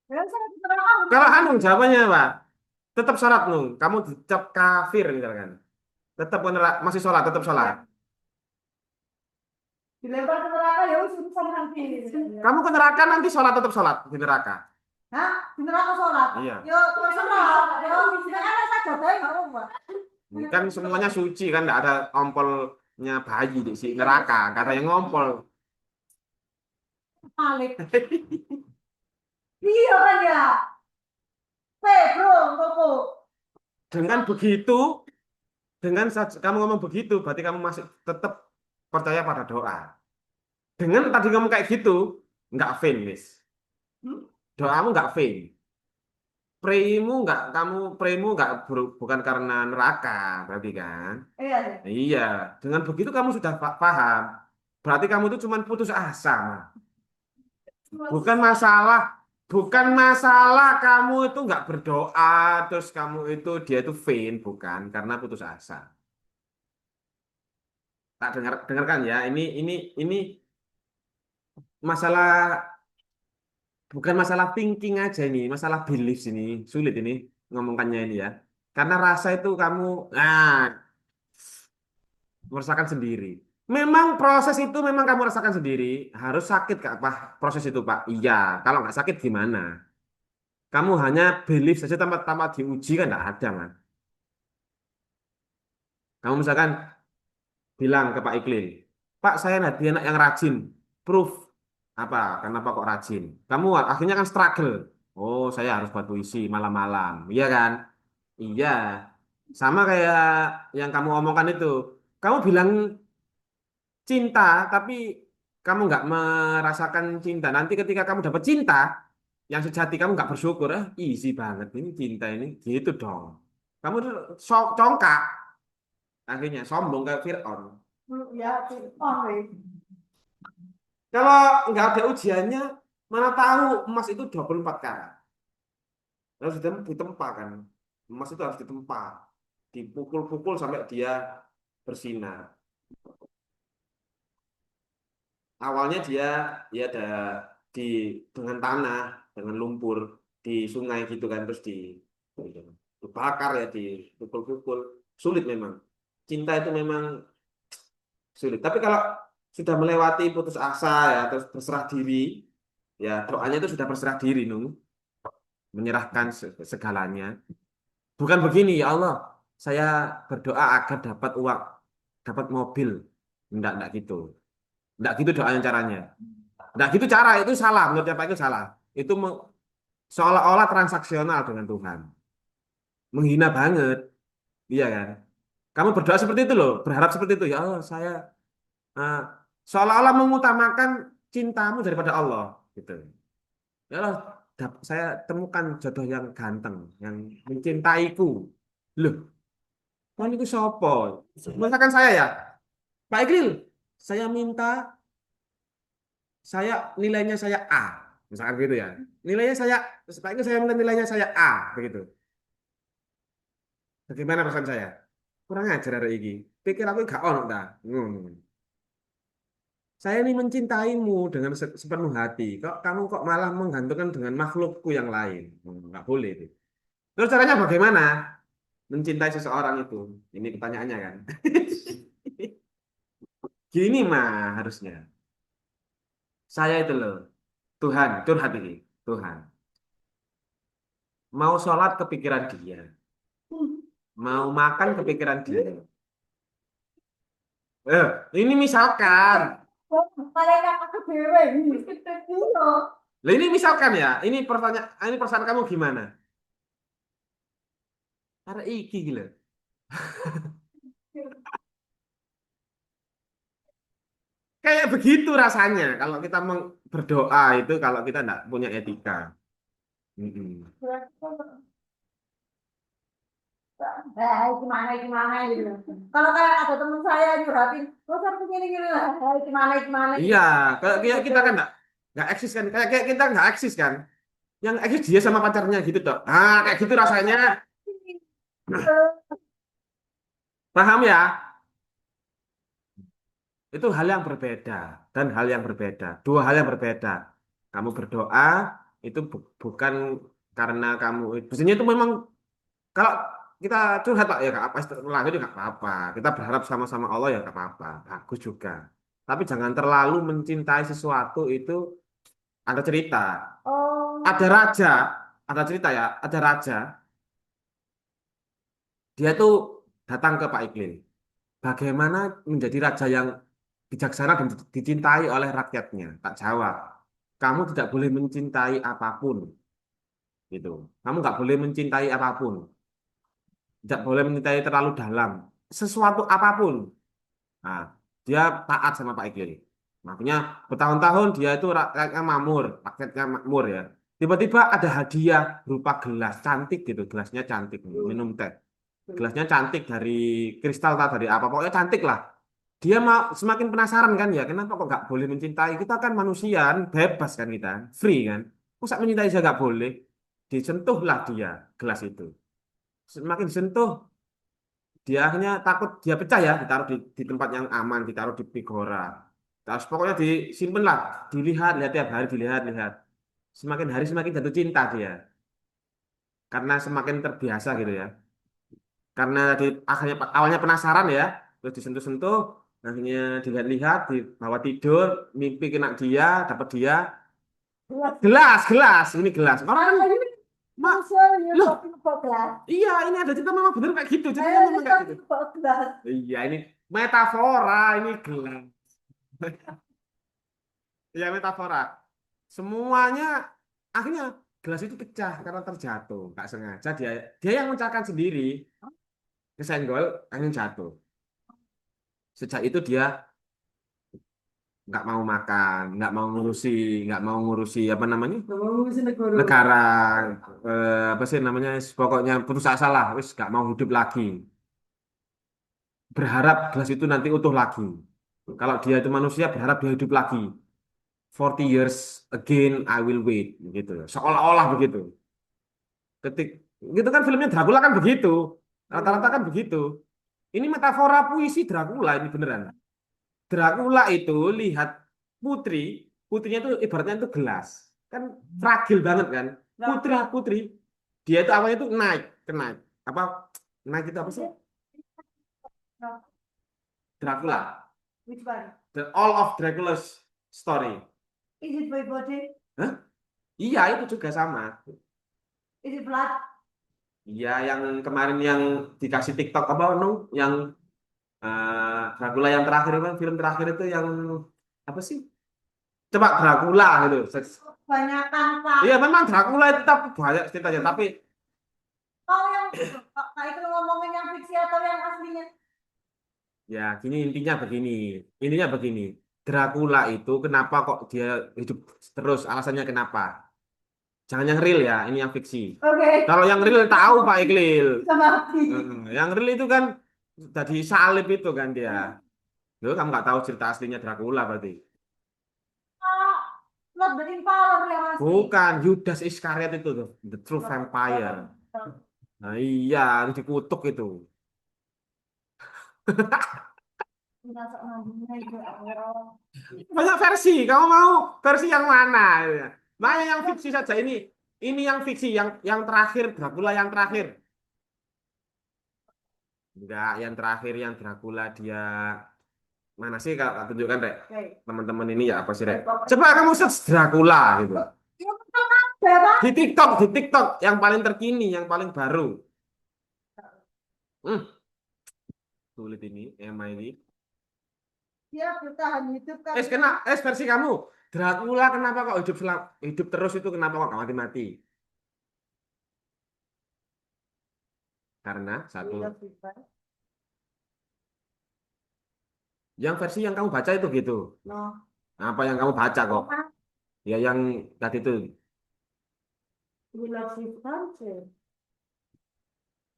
Ya, saya terang. Kalau anu jawabannya apa? Tetap sholat nung. Kamu dicap kafir misalkan. Tetap ke neraka, masih sholat, tetap sholat. Dilempar ke neraka ya wis urusan nanti. Kamu ke neraka nanti sholat tetap sholat di neraka. Hah? Di neraka sholat? Iya. Yo, terserah. Yo, ada saja deh, nggak apa-apa. Kan semuanya suci kan, nggak ada ompolnya bayi di si neraka. Kata yang ngompol. Malik. Iya kan ya? Bro, Koko. Dengan begitu, kamu ngomong begitu, berarti kamu masih tetap percaya pada doa. Dengan tadi kamu kayak gitu, nggak vain, Miss. Hmm? Doamu nggak vain. Praymu nggak bukan karena neraka, berarti kan? Iya deh. Iya, dengan begitu kamu sudah paham. Berarti kamu itu cuma putus asa, mah. Bukan masalah, bukan masalah kamu itu nggak berdoa, terus kamu itu dia itu vain, bukan karena putus asa. Tak dengarkan ya, ini masalah bukan masalah thinking aja ini, masalah belief ini sulit ini ngomongkannya ini ya. Karena rasa itu kamu merasakan sendiri. Memang proses itu memang kamu rasakan sendiri. Harus sakit Kak, Pak, proses itu Pak. Iya, kalau nggak sakit gimana? Kamu hanya belief saja tanpa diuji kan nggak ada kan? Kamu misalkan bilang ke Pak Iklil, Pak saya nanti anak yang rajin, proof apa? Kenapa kok rajin? Kamu akhirnya kan struggle. Oh saya harus buat puisi malam-malam, iya kan? Iya, sama kayak yang kamu omongkan itu. Kamu bilang cinta, tapi kamu nggak merasakan cinta. Nanti ketika kamu dapat cinta yang sejati, kamu nggak bersyukur. Easy banget ini cinta ini, gitu dong. Kamu tuh congkak, akhirnya sombong kayak Fir'aun. Ya, on weh. Kalau nggak ada ujiannya, mana tahu emas itu 24 karat. Harus ditempa kan. Emas itu harus ditempa. Dipukul-pukul sampai dia bersinar. Awalnya dia ya ada di dengan tanah, dengan lumpur di sungai gitu kan, terus dibakar ya, dipukul-pukul. Sulit memang. Cinta itu memang sulit. Tapi kalau sudah melewati putus asa ya, terus berserah diri, ya doanya itu sudah berserah diri, Nung. Menyerahkan segalanya. Bukan begini, ya Allah, saya berdoa agar dapat uang, dapat mobil. Enggak gitu. Enggak gitu doanya caranya. Enggak gitu cara, itu salah. Menurut Bapak itu salah. Itu seolah-olah transaksional dengan Tuhan. Menghina banget. Iya kan? Kamu berdoa seperti itu loh. Berharap seperti itu. Ya Allah, saya ah, seolah-olah mengutamakan cintamu daripada Allah. Gitu. Ya Allah, saya temukan jodoh yang ganteng, yang mencintaiku. Loh, kan itu sopo. Misalkan saya ya, Pak Ikril, saya minta saya nilainya saya A, misalkan gitu ya. Nilainya saya, Pak Ikril saya minta nilainya saya A, begitu. Bagaimana perasaan saya? Kurang ajar hari ini. Pikir aku gak ono dah. Saya ini mencintaimu dengan sepenuh hati. Kok kamu kok malah menggantungkan dengan makhlukku yang lain? Nggak boleh itu. Terus caranya bagaimana mencintai seseorang itu? Ini pertanyaannya kan. Gini mah harusnya. Saya itu loh, Tuhan, curhat ini. Tuhan, mau sholat kepikiran dia. Mau makan kepikiran dia. Ini misalkan. Malaikat aku dewe. Iya. Lah ini misalkan ya, ini perasaan kamu gimana? Karena iki gila. Kayak kayak begitu rasanya kalau kita berdoa itu kalau kita enggak punya etika. Mm-mm. Gimana gitu. Kalau kayak ada teman saya nyuratin, lo harus gini lah, gimana Iya, gitu. kayak kita kan enggak eksis kan, kayak kita enggak eksis kan. Yang eksis dia sama pacarnya gitu toh. Ah, kayak gitu rasanya. Paham ya? Itu hal yang berbeda dan hal yang berbeda. Dua hal yang berbeda. Kamu berdoa itu bukan karena kamu, biasanya itu memang kalau kita curhat Pak ya nggak apa, istilah itu nggak apa-apa. Kita berharap sama-sama Allah ya nggak apa-apa, bagus juga. Tapi jangan terlalu mencintai sesuatu itu. Ada cerita, Oh, ada raja, ada cerita ya, ada raja. Dia tuh datang ke Pak Iqlil. Bagaimana menjadi raja yang bijaksana dan dicintai oleh rakyatnya? Tak jawab. Kamu tidak boleh mencintai apapun, gitu. Kamu nggak boleh mencintai apapun, tidak boleh mencintai terlalu dalam. Sesuatu apapun. Nah, dia taat sama Pak Iqlil. Makanya bertahun-tahun dia itu rakyatnya makmur, rakyatnya makmur ya. Tiba-tiba ada hadiah berupa gelas cantik gitu, gelasnya cantik minum teh. Gelasnya cantik dari kristal atau dari apa, pokoknya cantik lah. Dia mau semakin penasaran kan ya, kenapa kok nggak boleh mencintai? Kita kan manusia, kan, bebas kan kita, free kan. Kok mencintai saya nggak boleh? Disentuhlah dia gelas itu. Semakin disentuh, dia akhirnya takut dia pecah ya, ditaruh di tempat yang aman, ditaruh di pigora. Terus pokoknya disimpan lah, dilihat, lihat tiap hari dilihat, lihat. Semakin hari semakin jatuh cinta dia, karena semakin terbiasa gitu ya. Karena akhirnya awalnya penasaran ya, terus disentuh-sentuh, akhirnya dilihat-lihat, dibawa tidur, mimpi kena dia, dapat dia, gelas, gelas, ini gelas. Orang kan, mak, loh, iya ini ada cerita memang bener kayak gitu, ceritanya memang kayak gitu. Iya ini metafora, ini gelas. Iya metafora. Semuanya akhirnya gelas itu pecah karena terjatuh, nggak sengaja dia dia yang mencahkan sendiri, kesenggol, akhirnya jatuh. Sejak itu dia nggak mau makan, nggak mau ngurusi apa namanya negara, apa sih namanya, pokoknya putus asa lah, wis nggak mau hidup lagi. Berharap gelas itu nanti utuh lagi. Kalau dia itu manusia, berharap dia hidup lagi. 40 years again, I will wait, gitu. Seolah-olah begitu. Ketik, gitu kan filmnya Dracula kan begitu. Rata-rata kan begitu. Ini metafora puisi Dracula ini beneran. Dracula itu lihat putri, putrinya itu ibaratnya itu gelas, kan fragil banget kan, putri, dia itu awalnya itu naik, kenaik, apa, naik itu apa sih? Dracula, Which one? the all of Dracula's story. Is it my body? Hah? Iya itu juga sama. Is it blood? Iya yang kemarin yang dikasih TikTok apa nung, yang Dracula yang terakhir itu film terakhir itu yang apa sih? Coba Dracula gitu. Kebanyakan Pak. Iya memang Dracula itu tapi banyak ceritanya, tapi Kau yang Kak itu ngomongin yang fiksi atau yang aslinya? ya gini intinya begini. Dracula itu kenapa kok dia hidup terus? Alasannya kenapa? Jangan yang real ya, ini yang fiksi. Oke. Kalau yang real tahu Pak Iqlil. Bisa mati. Yang real itu kan tadi salib itu kan dia. Loh, kamu nggak tahu cerita aslinya Dracula berarti? Ah, not the Impaler yang asli. Bukan, Judas Iscariot itu tuh, the true vampire. Nah iya, yang dikutuk itu. Masuk nanggung itu Allah. Banyak versi. Kamu mau versi yang mana? Mana yang fiksi saja ini? Ini yang fiksi, yang terakhir Dracula yang terakhir. Enggak, yang terakhir yang Dracula dia mana sih kalau tak tunjukkan Rek? Oke. Teman-teman ini ya apa sih Rek? Coba kamu search Dracula gitu. Ya, betul ada, Pak. Di TikTok yang paling terkini, yang paling baru. Hmm, sulit ini, emang ini. Dia bertahan hidup kan. Versi kamu. Dracula kenapa kok hidup terus itu kenapa kok nggak mati-mati? Karena satu, Iya, Pak. Yang versi yang kamu baca itu gitu. Loh, Apa yang kamu baca kok? kan Ya yang tadi itu we love this country.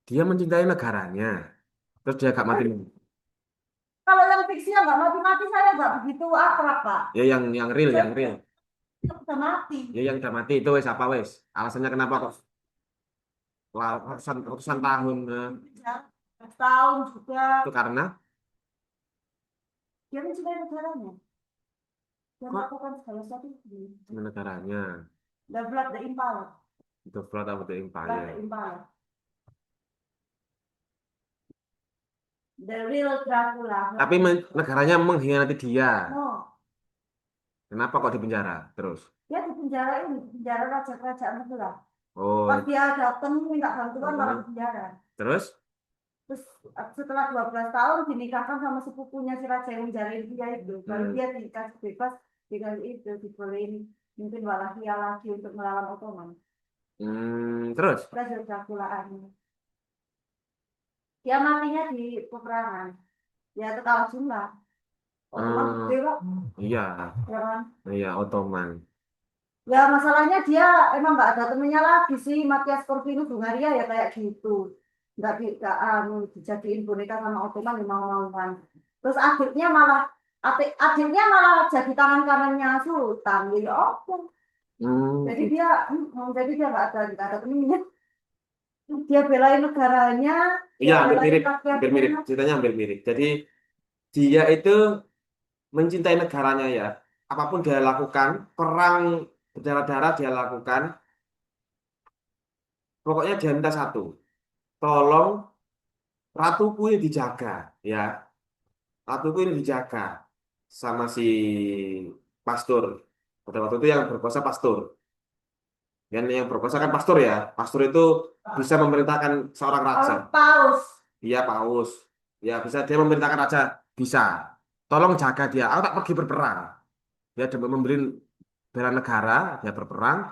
dia mencintai negaranya. Terus dia gak mati. Kalau yang fiksi yang nggak mati-mati saya nggak begitu akrab, Pak. Ya yang real, yang real. Yang udah mati. Ya yang udah mati itu wes apa wes? Alasannya kenapa kok ratusan tahun? Ya, tahun juga. Itu karena Dia mencintai negaranya. Dia kok melakukan segala sesuatu. negaranya The Blood, the Impala. itu Blood of the Blood, the Empire. Impala. The real Dracula. Tapi negaranya mengkhianati dia. No, Kenapa kok dipenjara terus? dia di penjara ini, di penjara raja kerajaan Dracula. Pas Oh, dia datang minta bantuan malah di heeh. penjara. Terus? Terus setelah 12 tahun dinikahkan sama sepupunya si raja yang menjarain dia itu. Baru Hmm. dia dikasih bebas dengan itu dibolehin mungkin Walahia lagi untuk melawan Ottoman. Terus? Raja Dracula. Dia matinya di peperangan. Ya itu kalah jumlah. Ottoman Hmm, gede kok. iya, Ya kan? iya Ottoman. Ya masalahnya dia emang nggak ada temennya lagi sih. Matias Corvinus Hungaria ya kayak gitu. Nggak dijadiin boneka sama Ottoman yang mau-mauan. Terus adiknya malah jadi tangan kanannya Sultan. Ya oke. Hmm, Jadi dia nggak ada temennya. Dia belain negaranya, dia iya, hampir belain mirip, hampir rakyatnya. mirip. Ceritanya hampir mirip. Jadi dia itu mencintai negaranya ya. Apapun dia lakukan, perang berdarah-darah dia lakukan. Pokoknya dia minta satu, tolong ratuku ini dijaga, ya. Ratuku ini dijaga sama si pastor. Pada waktu itu yang berkuasa pastor. Dan yang berkuasa kan pastor ya. Pastor itu bisa memerintahkan seorang raja. Orang paus. Dia paus. Ya bisa dia memerintahkan raja. Bisa. Tolong jaga dia. Aku tak pergi berperang. Dia demi memberi bela negara. Dia berperang.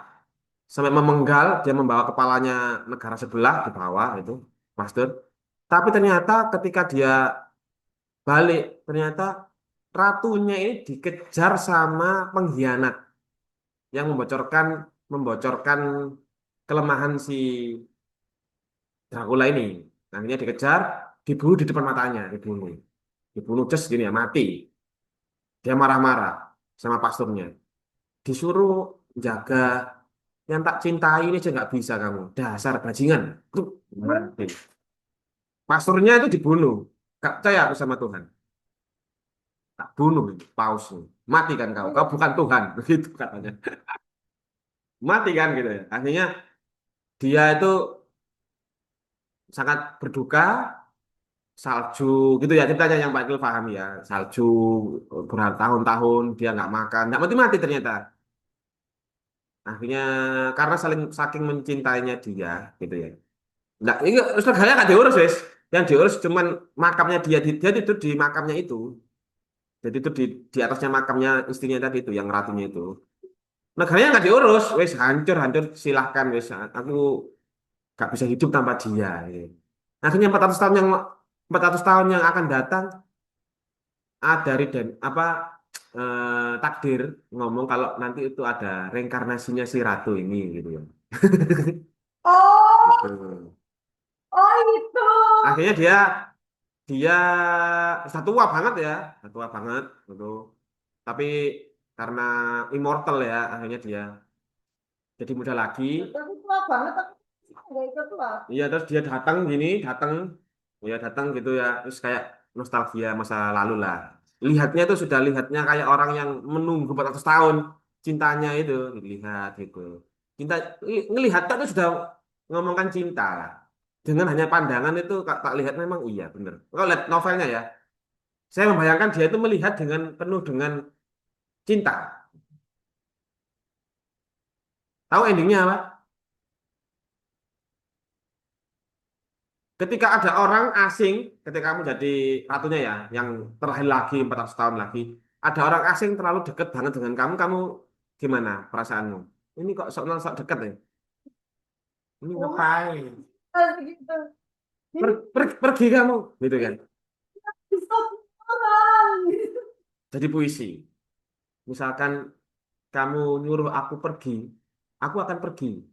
Sampai memenggal. Dia membawa kepalanya negara sebelah di bawah itu. Pastor. Tapi ternyata ketika dia balik. Ternyata ratunya ini dikejar sama pengkhianat. Yang membocorkan kelemahan si Dracula ini. Akhirnya dikejar, dibunuh di depan matanya, dibunuh just gini ya, mati. Dia marah-marah sama pasturnya. Disuruh jaga yang tak cintai ini aja nggak bisa kamu. Dasar bajingan. Tuh, mati. Pasturnya itu dibunuh. Gak percaya aku sama Tuhan. Tak bunuh itu, paus ini. Mati kan kau. Kau bukan Tuhan. Begitu katanya. Mati kan gitu ya. Akhirnya dia itu sangat berduka, salju gitu ya ceritanya yang Pak Iqbal paham ya, salju bertahun-tahun dia nggak makan nggak mati-mati ternyata. Akhirnya karena saking mencintainya dia gitu ya, nggak ini negaranya nggak diurus wes, yang diurus cuman makamnya dia tidur di makamnya itu, jadi itu di atasnya makamnya istrinya tadi itu yang ratunya itu, negaranya nggak diurus wes, hancur hancur silahkan wes, aku nggak bisa hidup tanpa dia gitu. Akhirnya 400 tahun yang akan datang dari dan apa takdir ngomong kalau nanti itu ada reinkarnasinya si ratu ini gitu ya. Oh, Gitu. oh itu. Akhirnya dia dia sudah tua banget ya, sudah tua banget gitu. Tapi karena immortal ya, akhirnya dia jadi muda lagi. Tapi tua banget, tapi nggak ikut tua. Iya, terus dia datang gini, ya datang gitu ya, terus kayak nostalgia masa lalu lah. Lihatnya itu sudah lihatnya kayak orang yang menunggu 400 tahun cintanya itu dilihat gitu. Cinta ngelihat itu sudah ngomongkan cinta lah. Dengan hanya pandangan itu tak lihat memang iya bener. Kalau lihat novelnya ya, saya membayangkan dia itu melihat dengan penuh dengan cinta. Tahu endingnya apa? Ketika ada orang asing, ketika kamu jadi ratunya ya, yang terlahir lagi 400 tahun lagi, ada orang asing terlalu dekat banget dengan kamu, kamu gimana perasaanmu? Ini kok sok dekat ya? Ini Oh, ngapain? begitu. Jadi Pergi kamu, gitu kan? bisa orang. Jadi puisi. Misalkan kamu nyuruh aku pergi, aku akan pergi.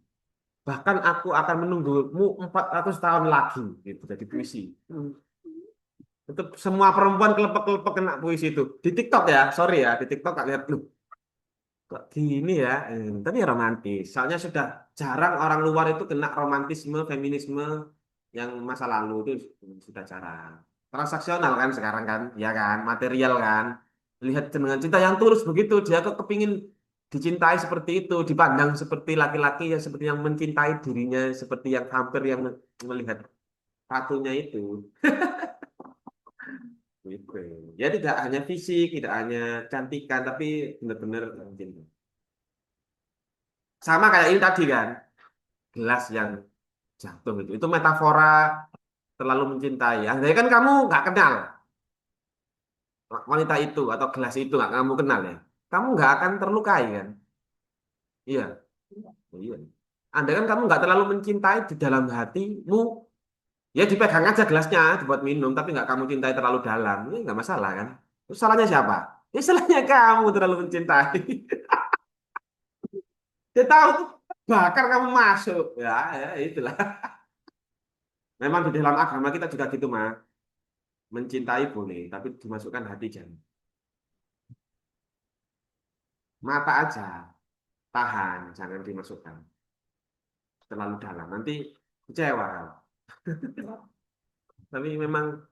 Bahkan aku akan menunggumu 400 tahun lagi. Gitu, jadi puisi. Itu semua perempuan kelepek-kelepek kena puisi itu. Di TikTok ya, sorry ya, di TikTok tak lihat, loh, kok gini ya. Tapi ya romantis. Soalnya sudah jarang orang luar itu kena romantisme, feminisme yang masa lalu itu sudah jarang. Transaksional kan sekarang kan, ya kan, material kan. Lihat dengan cinta yang tulus begitu, dia kok kepingin dicintai seperti itu, dipandang seperti laki-laki yang seperti yang mencintai dirinya, seperti yang hampir yang melihat ratunya itu. Gitu. Ya tidak hanya fisik, tidak hanya cantikan, tapi benar-benar cinta. Sama kayak ini tadi kan, gelas yang jatuh itu metafora terlalu mencintai. Andai kan kamu nggak kenal wanita itu atau gelas itu nggak kamu kenal ya, kamu nggak akan terlukai kan? Iya, iya. Andai kan kamu nggak terlalu mencintai di dalam hatimu, ya dipegang aja gelasnya dibuat minum, tapi nggak kamu cintai terlalu dalam, ini nggak masalah kan? Terus salahnya siapa? Ya salahnya kamu terlalu mencintai. Dia tahu tuh bakar kamu masuk, ya itulah. Memang di dalam agama kita juga gitu mah. Mencintai boleh, tapi dimasukkan hati jangan. Mata aja, tahan, jangan dimasukkan terlalu dalam. Nanti kecewa. Tapi memang,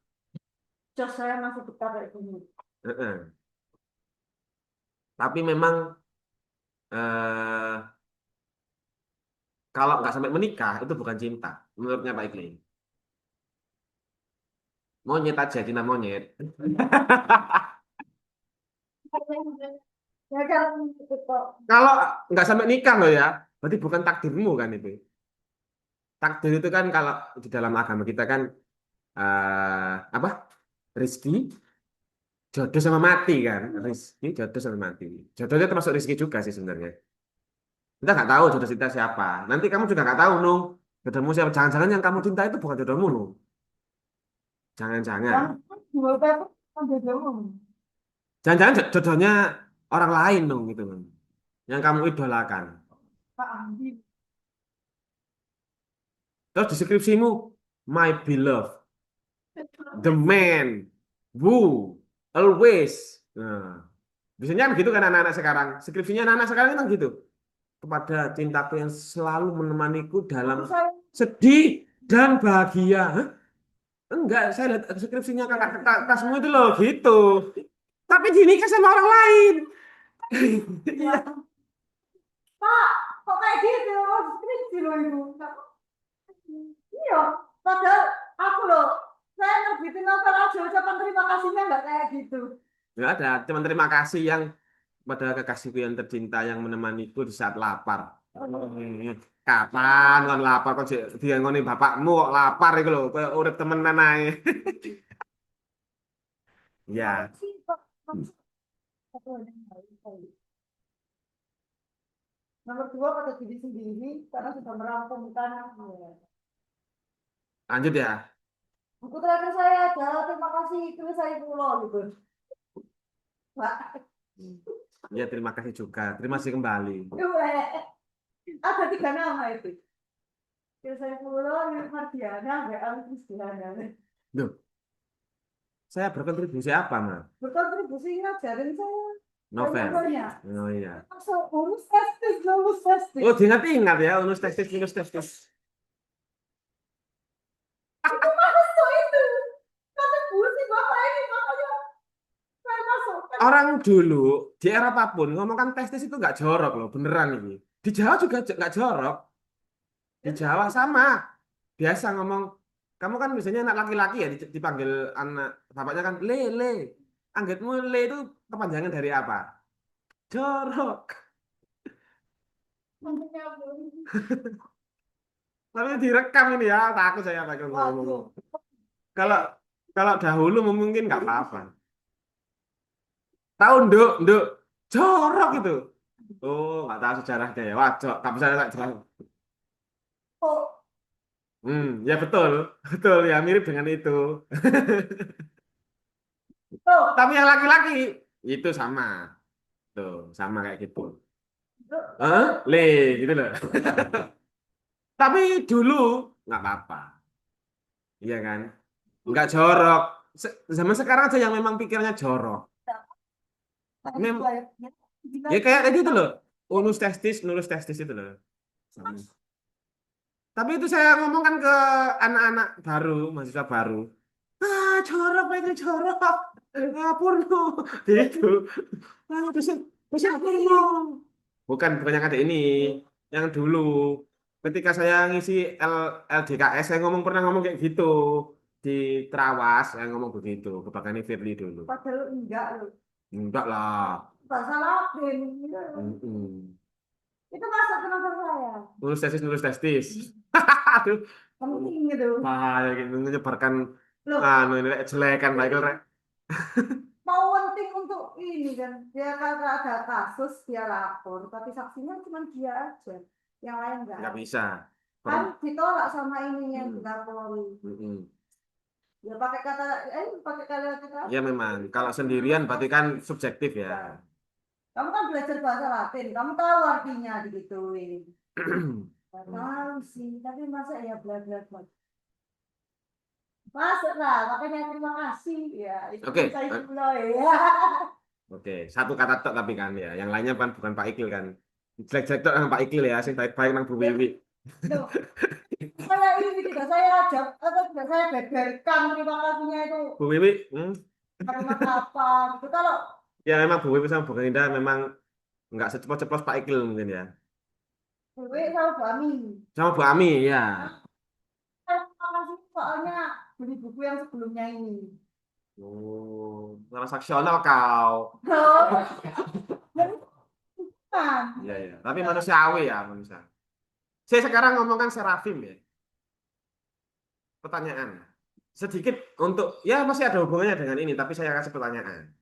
Jos saya masih betah kayak gini. eh. Tapi memang eh, kalau nggak sampai menikah itu bukan cinta, menurutnya Pak Iklim. Monyet aja, cinta monyet. Ya kan gitu kok. Kalau nggak sampai nikah loh ya, berarti bukan takdirmu kan itu. Takdir itu kan kalau di dalam agama kita kan apa? Rizki, jodoh sama mati kan. Rizki, jodoh sama mati. Jodohnya termasuk rizki juga sih sebenarnya. Kita nggak tahu jodoh kita siapa. Nanti kamu juga nggak tahu, Nung. Jodohmu siapa? Jangan-jangan yang kamu cinta itu bukan jodohmu, Nung. Jangan-jangan. Yang dua itu kan jodohmu. Jangan-jangan jodohnya orang lain, Nung, gitu, Nung. Yang kamu idolakan. Pak Andi. Terus di skripsimu, my beloved, the man, who, always. Nah, biasanya kan gitu kan anak-anak sekarang. Skripsinya anak-anak sekarang kan gitu. Kepada cintaku yang selalu menemaniku dalam Terus saya sedih dan bahagia. Hah? Enggak, saya lihat skripsinya kakak-kakakmu itu loh gitu. Tapi dinikah sama orang lain. Iya. bilang, Pak, kok kayak gitu? Oh, skripsi loh itu. Iya, padahal aku loh, saya nerbitin novel aja ucapan terima kasihnya nggak kayak gitu. Enggak ada, cuma terima kasih yang pada kekasihku yang tercinta yang menemaniku di saat lapar. Kapan kan lapar kok dia ngoni bapakmu kok lapar itu loh, kayak urip temenan ae. Ya, Sih, Pak. Aku ada yang lain. Nomor dua pada diri sendiri karena sudah merampungkan. lanjut ya. Buku terakhir saya adalah terima kasih tulis saya pulau gitu. Pak, Ya, terima kasih juga. Terima kasih kembali. ada tiga nama itu. Tulis saya pulau, Yud Mardiana, Mbak Ali Kristiana. Duh, saya berkontribusi apa, Mas? Berkontribusi ngajarin saya. Novel. Banyak-banyak. Oh iya. Masuk lulus testis, lulus testis. Oh, diingat-ingat ya, unus testis, minus testis. Itu masuk itu. Kontribusi bapak ini makanya saya masuk. Orang dulu, di era apapun, ngomongkan testis itu nggak jorok loh, beneran ini. Di Jawa juga nggak jorok. Di Jawa sama. Biasa ngomong, kamu kan biasanya anak laki-laki ya, dipanggil anak, bapaknya kan, le. Anggitmu le itu kepanjangan dari apa? Jorok. Tapi direkam ini ya, takut saya pakai ngomong. Waduh. Kalau kalau dahulu mungkin nggak apa-apa. Tahu nduk, jorok itu. Oh, nggak tahu sejarahnya ya. Waduh, tak bisa tak jelas. Oh, Ya betul, betul ya mirip dengan itu. Tuh, Tapi yang laki-laki itu sama. Tuh, sama kayak gitu. tuh. Le, gitu loh. Tapi dulu nggak apa-apa. Iya kan? Nggak jorok. Zaman sekarang aja yang memang pikirnya jorok. Tapi Mem gua ya, gila. ya kayak tadi itu loh. Nulus testis itu loh. Sama. Tapi itu saya ngomongkan ke anak-anak baru, mahasiswa baru. Ah, jorok, Pak, itu jorok. Ah, porno. Gitu. Ah, dosen porno. Bukan yang ada ini. Yang dulu. Ketika saya ngisi LDKS, saya pernah ngomong kayak gitu. Di Trawas, saya ngomong begitu. Ke Bakani Firly dulu. Padahal enggak loh. Enggak lah. Bahasa Latin. Gitu. Mm-mm. Itu masuk ke nomor saya. Nulus testis. Aduh. Penting gitu. Bahaya gitu. Menyebarkan Loh, ini Rek, jelekan, Michael, Rek. mau penting untuk ini kan. Dia kalau ada kasus dia lapor, tapi saksinya cuma dia aja. Yang lain enggak. Nggak bisa. Kan ditolak sama ini yang Hmm. dilapori. Mm-mm. Ya pakai kata Ya memang. Kalau sendirian berarti kan subjektif ya. kamu kan belajar bahasa Latin, kamu tahu artinya digituin. Gak tahu sih, tapi masa ya bla bla bla. Masuk lah, makanya terima kasih ya. Itu Oke, saya eh. dulu ya. Oke, satu kata tok tapi kan ya. Yang lainnya kan bukan Pak Ikil kan. Jelek-jelek tok nang Pak Ikil ya, sing baik-baik nang Bu Wiwi. Tuh, saya ini tidak saya ajak atau tidak saya beberkan terima kasihnya itu Bu Wiwi, kalimat apa gitu. Kalau ya memang Bu Wiwi sama Bu Ganinda memang nggak seceplos-ceplos Pak Ikil mungkin ya. gue sama kami, Sama Bu Ami ya. saya terima kasih soalnya beli buku yang sebelumnya ini. Oh, transaksional kau. Dan kan, Iya, iya. Tapi manusiawi ya, manusia. Saya sekarang ngomongkan Serafim ya. Pertanyaan. Sedikit untuk, ya masih ada hubungannya dengan ini, tapi saya kasih pertanyaan.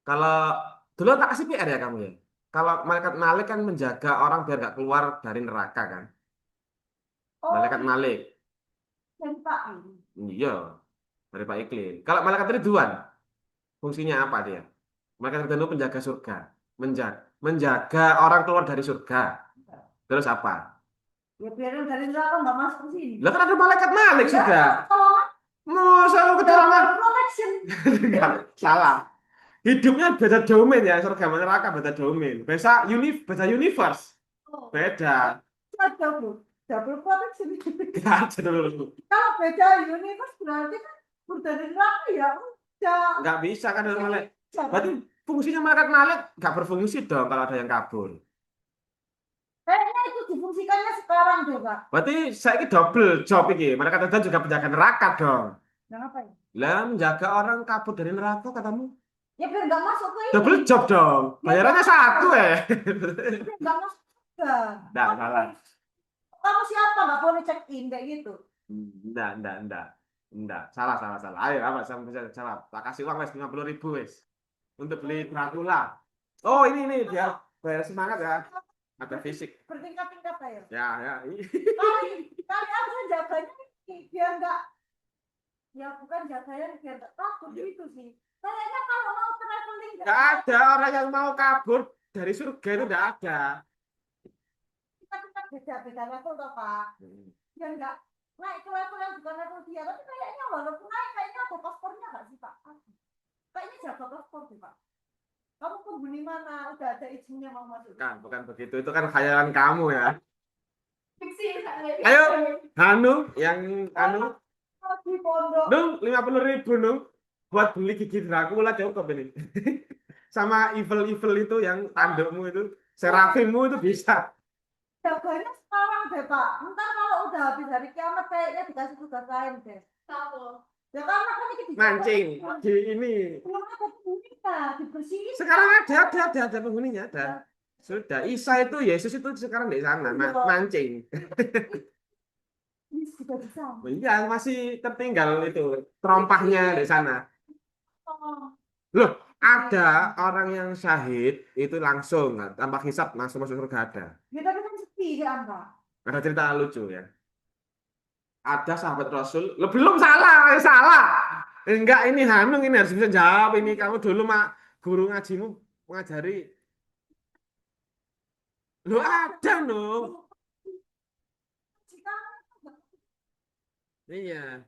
Kalau dulu tak kasih PR ya kamu ya. Kalau malaikat Malik kan menjaga orang biar nggak keluar dari neraka kan. oh, Malaikat Malik. dan Pak ini. Iya, dari Pak Iklim. Kalau malaikat Ridwan, fungsinya apa dia? Malaikat Ridwan itu penjaga surga. Menjaga orang keluar dari surga. Terus apa? Ya biarin dari neraka nggak masuk ke sini. Lah kan ada malaikat Malik Ya, sudah. tolong Masa lu kecolongan? protection. Enggak, salah. Hidupnya beda domain ya, surga sama neraka beda domain. Beda universe. Oh, Beda. double protection. Enggak ada dulu. Kalau beda universe berarti kan udah dari neraka ya udah. Enggak bisa kan ada malaikat. Jangan. Berarti fungsinya malaikat Malik enggak berfungsi dong kalau ada yang kabur. Kayaknya itu difungsikannya sekarang deh Pak. Berarti saya ini double job ini. Malaikat Ridwan juga penjaga neraka dong. Nah, apa ya? Lah menjaga orang kabur dari neraka katamu. Ya biar nggak masuk ke ini. Double job dong. Bayarannya satu ya. Biar nggak masuk ke. Enggak, salah. Kamu siapa nggak boleh check in kayak gitu. Enggak. Salah. Ayo, apa? Saya salah. Tak kasih uang wes 50.000 wes. Untuk beli Dracula. Oh, ini biar semangat ya. Ada fisik. Bertingkat-tingkat ayo. Ya. Kali aja jaganya ini biar nggak, ya bukan jaganya biar nggak takut Ya. gitu sih. Kayaknya kalau mau traveling Enggak ada orang yang mau kabur dari surga itu enggak ada. kita beda-beda level toh Pak. Biar nggak naik ke level yang bukan level dia. Tapi kayaknya walaupun naik kayaknya ada paspornya nggak sih Pak? Kayaknya jaga paspor sih Pak. Kamu penghuni mana? Udah ada izinnya mau masuk? Bukan begitu. Itu kan khayalan kamu ya. Fiksi, Ayo, Hanu, yang anu, Di pondok. Nung, 50.000 Nung, buat beli gigi Dracula cukup ini. Sama evil itu yang tandukmu itu, Serafimmu itu bisa. Jaganya sekarang deh Pak. Ntar kalau udah habis hari kiamat kayaknya dikasih tugas lain deh. Tahu. Ya karena kan ini Mancing di ini. belum ada penghuninya, dibersihin. Sekarang ada penghuninya ada. Sudah, Isa itu Yesus itu sekarang di sana mancing. Ini sudah bisa. Iya, masih tertinggal itu terompahnya di sana. Oh, Loh, ada orang yang syahid itu langsung tanpa hisab langsung masuk surga ada. ya tapi kan sepi ya Anda. Ada cerita lucu ya. Ada sahabat Rasul, lo belum salah. Enggak, ini Hanung ini harus bisa jawab ini. Kamu dulu mak guru ngajimu mengajari. Lu ada dong. Jika Iya.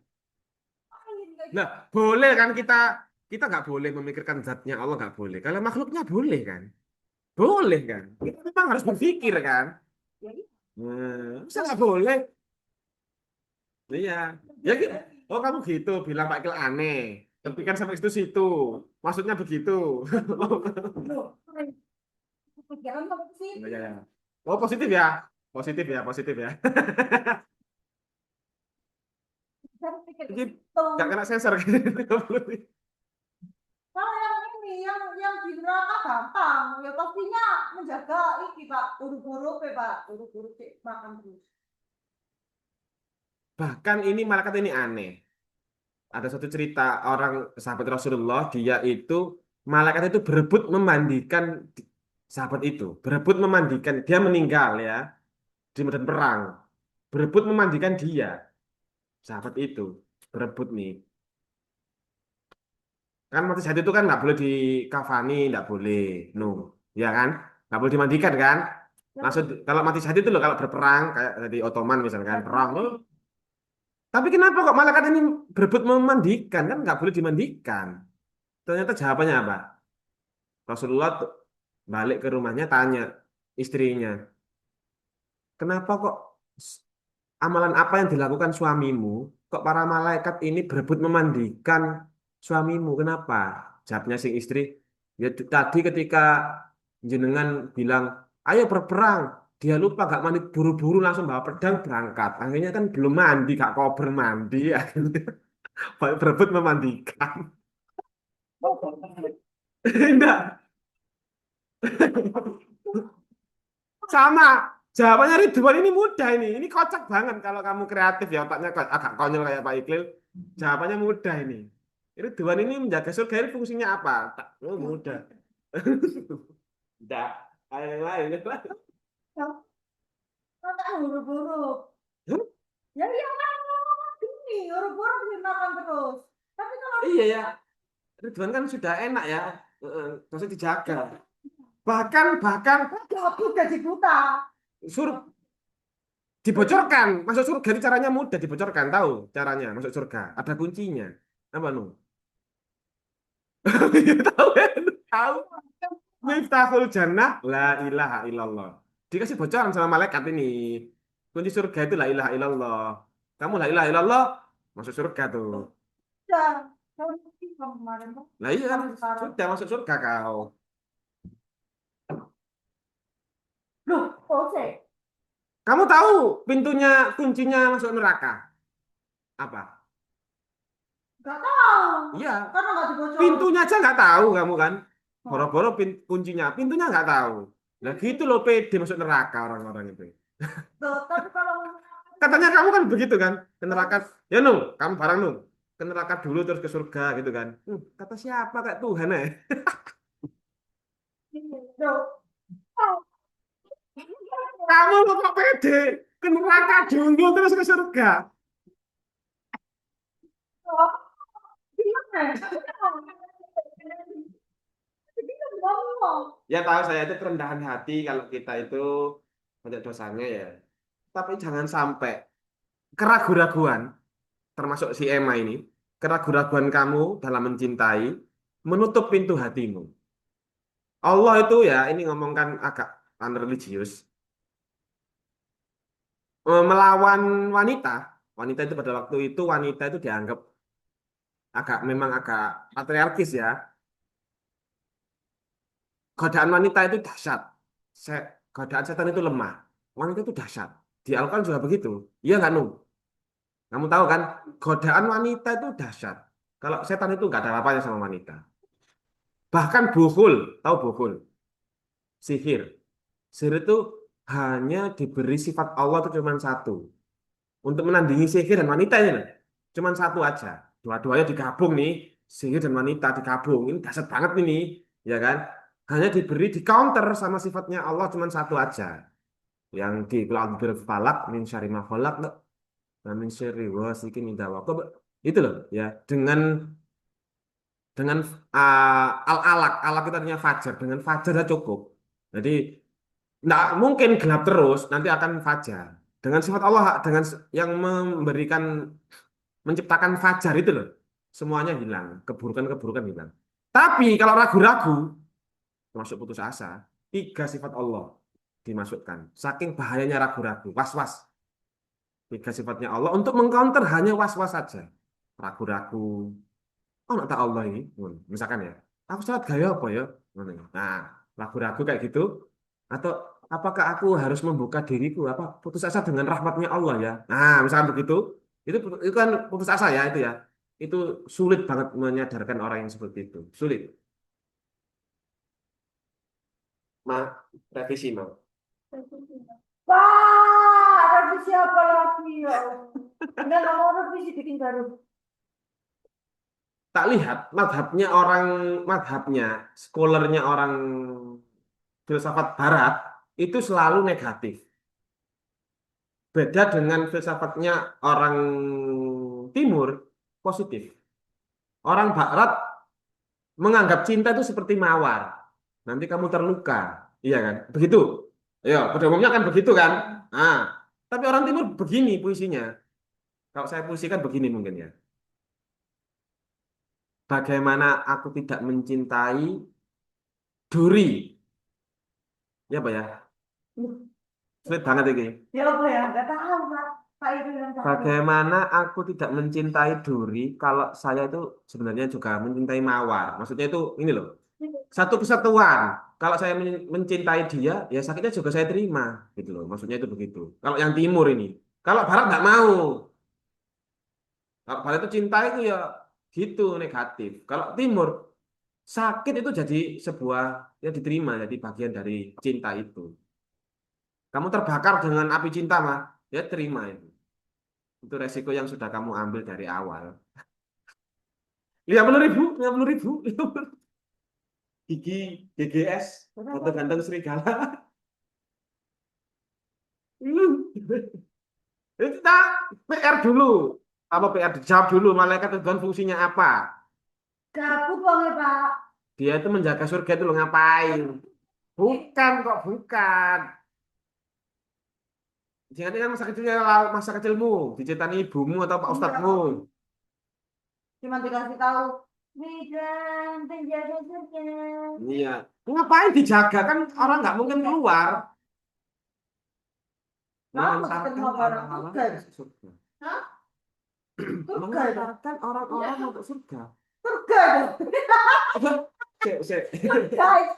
lain kayak Nah, gitu. boleh kan kita nggak boleh memikirkan zatnya Allah nggak boleh. Kalau makhluknya boleh kan? Boleh kan? Kita memang harus berpikir kan? Ya, iya. Masa nggak boleh? Iya. Ya gitu. Oh kamu gitu bilang Pak Kil aneh. Tapi kan sampai situ. Maksudnya begitu. Loh, pikiran apa sih? Ya, ya, ya. Oh positif ya? Positif ya, positif ya. Saya pikir ke Ini situ. nggak kena sensor gitu. Nggak boleh. Kalau yang ini, yang di neraka gampang, ya pastinya menjaga ini Pak, guru-guru Pak, guru-guru makan terus. Bahkan ini malaikat ini aneh. Ada satu cerita orang sahabat Rasulullah, dia itu malaikat itu berebut memandikan sahabat itu, berebut memandikan dia meninggal ya di medan perang, berebut memandikan dia sahabat itu, berebut nih. Kan mati syahid itu kan nggak boleh dikafani, nggak boleh, no, ya kan, nggak boleh dimandikan kan. Maksud kalau mati syahid itu loh kalau berperang kayak di Ottoman misalkan perang, oh. Tapi kenapa kok malaikat ini berebut memandikan kan nggak boleh dimandikan? Ternyata jawabannya apa? Rasulullah balik ke rumahnya tanya istrinya, kenapa kok amalan apa yang dilakukan suamimu? Kok para malaikat ini berebut memandikan suamimu? Kenapa? Jawabnya si istri, ya tadi ketika jenengan bilang, ayo berperang. Dia lupa gak mandi buru-buru langsung bawa pedang berangkat. Akhirnya kan belum mandi, gak kober mandi. Akhirnya berebut memandikan. Enggak. Sama. Jawabannya Ridwan ini mudah ini. Ini kocak banget kalau kamu kreatif ya otaknya agak konyol kayak Pak Iqlil. Jawabannya mudah ini. Ridwan ini menjaga surga ini fungsinya apa? Oh, mudah. Tidak. Ayo yang lain. Maka huruf-huruf. Hah? Ya iya kan, gini, huruf-huruf dimakan terus. Tapi kalau Iya ya. Ridwan kan sudah enak ya. Nggak usah dijaga. Bahkan gabut jadi buta. suruh dibocorkan. Masuk surga itu caranya mudah dibocorkan. Tahu caranya masuk surga. Ada kuncinya. Apa nu? Tahu ya? Tahu. Miftahul Jannah la ilaha illallah. Dikasih bocoran sama malaikat ini. Kunci surga itu la ilaha illallah. Kamu la ilaha illallah, masuk surga tuh. Udah. Kalau ini kemarin tuh, Lah iya kan, kalau sekarang. sudah masuk surga kau. Loh, Ose. Kamu tahu kuncinya masuk neraka? Apa? Gak tahu. Iya, Karena gak dibocorin. pintunya aja nggak tahu kamu kan. Boro-boro pintunya nggak tahu. Lah gitu loh pede masuk neraka orang-orang itu. Loh, tapi kalau Katanya kamu kan begitu kan, ke neraka. Ya Nung, kamu bareng Nung. Ke neraka dulu terus ke surga gitu kan. Kata siapa kayak Tuhan ya? loh, Kamu kok pede? Ke neraka dulu terus ke surga. loh, gimana? Jadi kan ngomong. Ya tahu saya itu kerendahan hati kalau kita itu banyak dosanya ya. Tapi jangan sampai keraguan-raguan, termasuk si Emma ini, keraguan-raguan kamu dalam mencintai, menutup pintu hatimu. Allah itu ya, ini ngomongkan agak religius, melawan wanita. Wanita itu pada waktu itu, wanita itu dianggap memang agak patriarkis ya. Godaan wanita itu dahsyat. Godaan setan itu lemah. Wanita itu dahsyat. Di Al-Quran juga begitu. Iya nggak, Nung? Kamu tahu kan, godaan wanita itu dahsyat. Kalau setan itu nggak ada apa-apanya sama wanita. Bahkan buhul, tahu buhul? Sihir. Sihir itu hanya diberi sifat Allah itu cuma satu. Untuk menandingi sihir dan wanita ini, loh. Cuma satu aja. Dua-duanya digabung nih, sihir dan wanita digabung. Ini dahsyat banget ini, ya kan? Hanya diberi di counter sama sifatnya Allah cuma satu aja. Yang di Qul falak min syarri ma khalaq, wa min syarri ghasiqin idza waqab. Itu loh ya, dengan dengan al-alaq, alaq itu artinya fajar, dengan fajar saja cukup. Jadi nggak mungkin gelap terus, nanti akan fajar. Dengan sifat Allah, dengan yang memberikan, menciptakan fajar itu loh, semuanya hilang, keburukan-keburukan hilang. Tapi kalau ragu-ragu, termasuk putus asa, tiga sifat Allah dimasukkan. Saking bahayanya ragu-ragu, was-was. Tiga sifatnya Allah untuk mengcounter hanya was-was saja. Ragu-ragu. Oh, nak tak Allah ini. Misalkan ya, aku sholat gaya apa ya? Nah, ragu-ragu kayak gitu. Atau apakah aku harus membuka diriku? Apa putus asa dengan rahmatnya Allah ya? Nah, misalkan begitu. Itu kan putus asa ya itu ya. Itu sulit banget menyadarkan orang yang seperti itu. Sulit. Revisi, Ma. Pak, revisi apa lagi ya? Enggak mau revisi bikin baru. Tak lihat madhabnya, scholarnya orang filsafat barat itu selalu negatif. Beda dengan filsafatnya orang timur, positif. Orang barat menganggap cinta itu seperti mawar. Nanti kamu terluka. Iya kan? Begitu. Ya, pada umumnya kan begitu kan? Nah, tapi orang timur begini puisinya. Kalau saya puisikan begini mungkin ya. Bagaimana aku tidak mencintai duri. Ya apa ya? Sulit banget ini. Ya apa ya? Enggak tahu, Pak. Pak itu yang tahu. Bagaimana aku tidak mencintai duri kalau saya itu sebenarnya juga mencintai mawar. Maksudnya itu ini loh. Satu kesatuan. Kalau saya mencintai dia, ya sakitnya juga saya terima, gitu loh. Maksudnya itu begitu. Kalau yang timur ini, kalau barat nggak mau. Kalau barat itu cinta itu ya gitu negatif. Kalau timur sakit itu jadi sebuah ya diterima, jadi bagian dari cinta itu. Kamu terbakar dengan api cinta mah, ya terima itu. Itu resiko yang sudah kamu ambil dari awal. 50.000, 50.000. Gigi GGS, foto ganteng serigala. Kita PR dulu. Apa PR? Dijawab dulu. Malaikat Tuhan fungsinya apa? Gabut bang ya, Pak. Dia itu menjaga surga itu loh ngapain? Bukan kok, bukan. Jangan kan masa kecilmu diceritani ibumu atau pak ustadmu. Cuma dikasih tahu. Medan, penjaga surga. Iya. Ngapain dijaga kan orang nggak mungkin keluar. Kamu Mengantarkan ketemu orang orang-orang surga. masuk surga. Hah? Surga itu. Mengantarkan orang-orang masuk surga. Surga itu. Sik. Guys.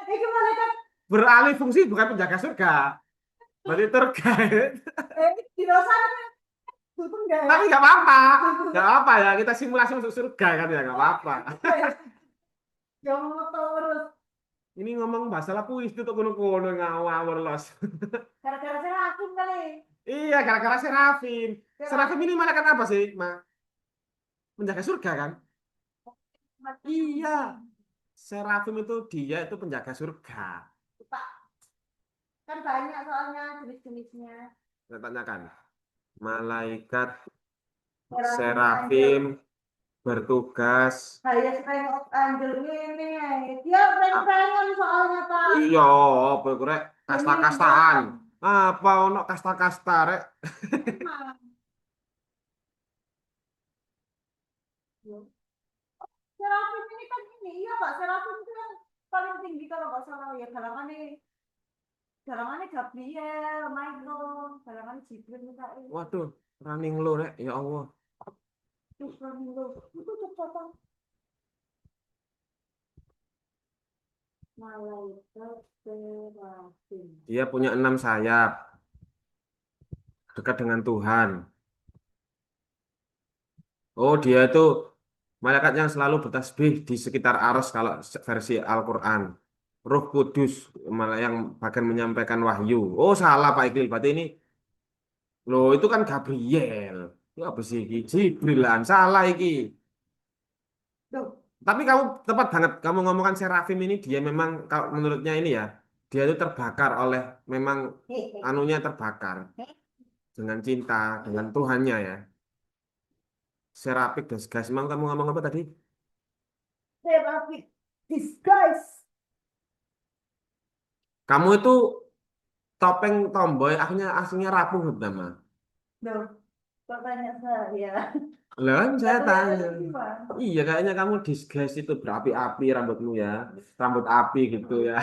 Itu malaikat. Beralih fungsi bukan penjaga surga. Berarti tour guide. Di dosa itu enggak ya? Tapi nggak apa-apa. Nggak apa ya. Kita simulasi masuk surga kan ya. Nggak apa-apa. Yang mau terus. Ini ngomong bahasa lapis itu tuh kono-kono ngawur los. Gara-gara saya langsung kali. Iya, gara-gara Serafin. Serafin ini malaikat apa sih, Ma? Menjaga surga kan? Iya. Serafim itu dia itu penjaga surga. Pak, kan banyak soalnya jenis-jenisnya. Saya tanyakan. Malaikat Serafim, Serafim bertugas. saya strength of angel ini. Dia rank-rankan soalnya, Pak. Iya, apa kurek kasta-kastaan. Apa ono kasta-kasta rek? Serafim ini kan ini, iya Pak. Serafim itu yang paling tinggi kalau nggak salah ya. Galangannya Gabriel, Michael, galangannya Jibril, Mikael. Waduh, running low rek. Ya Allah. Itu cepat. Malaikat Serafim. Dia punya 6 sayap. Dekat dengan Tuhan. Oh, dia itu malaikat yang selalu bertasbih di sekitar arsy kalau versi Al-Quran. Roh Kudus malah yang bahkan menyampaikan wahyu. Oh, salah Pak Iqbal. Berarti ini, loh itu kan Gabriel. Itu apa sih iki? Jibrilan. Salah iki. Tuh, Tapi kamu tepat banget. Kamu ngomongkan Serafim ini dia memang kalau menurutnya ini ya, dia itu terbakar oleh memang anunya terbakar dengan cinta dengan Tuhannya ya. Serapik dan segas. Emang kamu ngomong apa tadi? terapi disguise. Kamu itu topeng tomboy, akhirnya aslinya rapuh pertama. Loh, kok tanya saya? Lah kan saya Nggak tanya. kelihatan gimana? Iya, kayaknya kamu disguise itu berapi-api rambutmu ya. Rambut api gitu ya.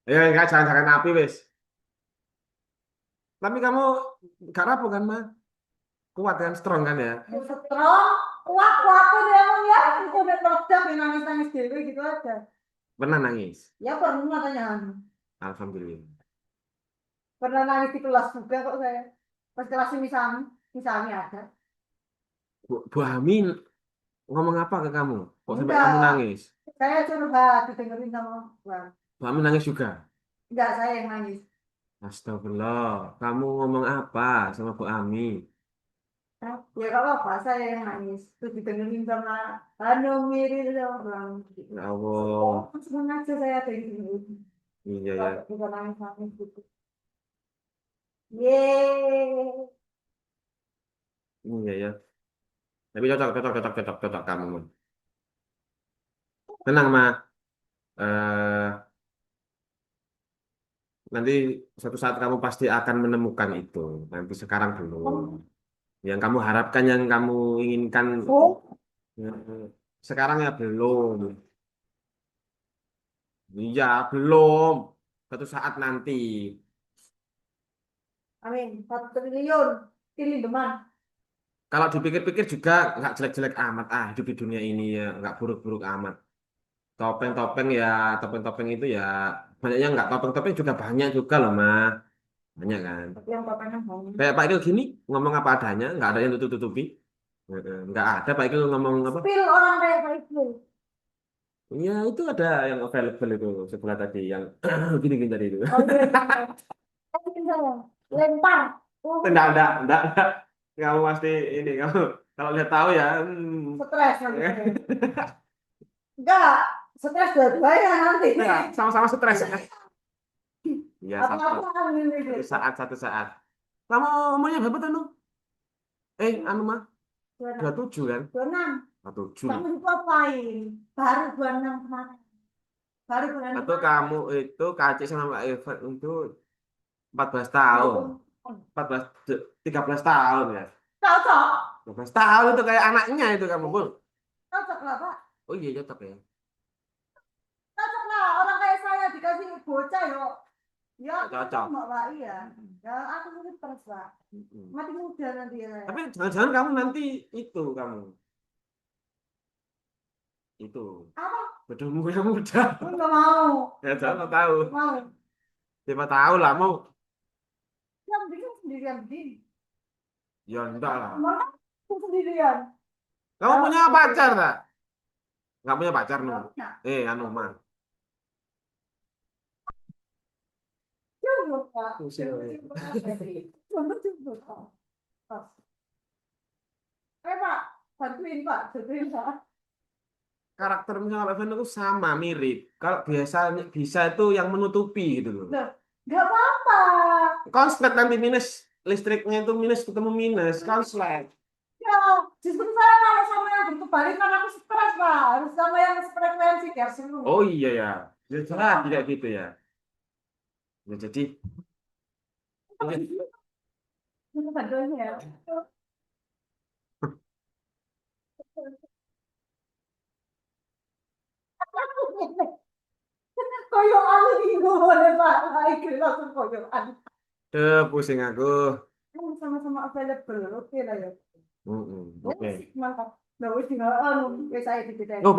Ya, enggak jangan-jangan api, wes. Tapi kamu gak rapuh kan, Ma? Kuat kan, strong kan ya? Strong, kuat-kuat emang ya. Aku udah meledak yang nangis-nangis dewe gitu aja. Pernah nangis? Ya pernah tanya. Alhamdulillah. Pernah nangis di kelas juga kok saya. Pas kelas misalnya ada. Bu Amin ngomong apa ke kamu? Kok sampai kamu Enggak, nangis? saya curhat didengerin sama Bang. Bu Amin nangis juga? Enggak, saya yang nangis. Astagfirullah. Kamu ngomong apa sama Bu Ami? Hah? Ya kalau apa, saya yang nangis. Terus didengerin sama Hanum, Miri, sama Bang. Ya Allah. Langsung aja saya ada yang dengerin. Iya ya. Kalau bisa nangis-nangis gitu. Yeay. Iya ya. Tapi cocok, cocok, cocok, cocok, cocok kamu. Ma. Tenang, Ma. Eh, nanti suatu saat kamu pasti akan menemukan itu. Nanti sekarang belum. Yang kamu harapkan, yang kamu inginkan, Oh, eh, sekarang ya belum. Iya, belum. Suatu saat nanti. amin. 1 triliun. Pilih teman. Kalau dipikir-pikir juga nggak jelek-jelek amat. Ah, hidup di dunia ini ya nggak buruk-buruk amat. Topeng-topeng ya, topeng-topeng itu ya banyak yang nggak topeng-topeng juga banyak juga loh, mah. Banyak kan. Tapi yang papanya mau. Kayak Pak Ikil gini, ngomong apa adanya, nggak ada yang tutup-tutupi. Nggak ada Pak Ikil ngomong apa. Spill orang kayak itu. Ya, itu ada yang available itu sebelah tadi, yang gini-gini tadi itu. Oh iya, iya. Tapi saya lempar. Oh, Enggak. Kamu pasti ini, kamu kalau lihat tahu ya. stres nanti saya. Enggak, stres dua-duanya nanti. Ya, sama-sama stres ya. Iya, Apa-apaan ini satu gitu. saat, satu saat. Kamu umurnya berapa tuh, Nu? Anu mah, 26. 27 kan? 26. 27. Kamu itu apain? Baru 26 kemarin. Baru 26 Atau kemarin. kamu itu KC sama Mbak Irfan itu 14 tahun. 14, 13 tahun ya. Cocok. 13 tahun itu kayak anaknya itu kamu, Bul. Cocok lah, Pak. Oh iya, cocok ya. Cocok lah. Orang kayak saya dikasih bocah yo. Ya, aku Cocok. cocok, Pak. Iya. Ya, aku stres, Pak. Mm-mm. Mati muda nanti ya. Tapi jangan-jangan kamu nanti itu kamu. Itu. Apa? Bedomu yang muda. Aku nggak mau. Ya jangan tahu. Mau. Siapa tahu lah mau. Yang bikin sendirian begini. Ya enggak lah. Mana aku sendirian. Kamu punya pacar tak? Nggak punya pacar, Nu? Nggak punya. Anu mah. Jomblo, Pak. Pusing. Jomblo, Pak. Pak, bantuin Pak, bantuin Pak. Karakternya sama Evan itu sama, mirip. Kalau biasanya bisa itu yang menutupi gitu loh. Loh, nggak apa-apa. Konslet nanti minus, listriknya itu minus ketemu minus, konslet. Ya, justru saya kalau sama yang berkebalik kan aku stres Pak. Harus sama yang frekuensi biar seru. Oh iya ya, jelas tidak gitu ya. Ya, jadi Itu bantuannya ya. Koyokan ini boleh Pak. Baik, langsung koyokan. pusing aku. Sama-sama available, oke lah ya. Mm-mm, oke. Mantap. Nah, wis tinggal wis saya diceritain. Oh,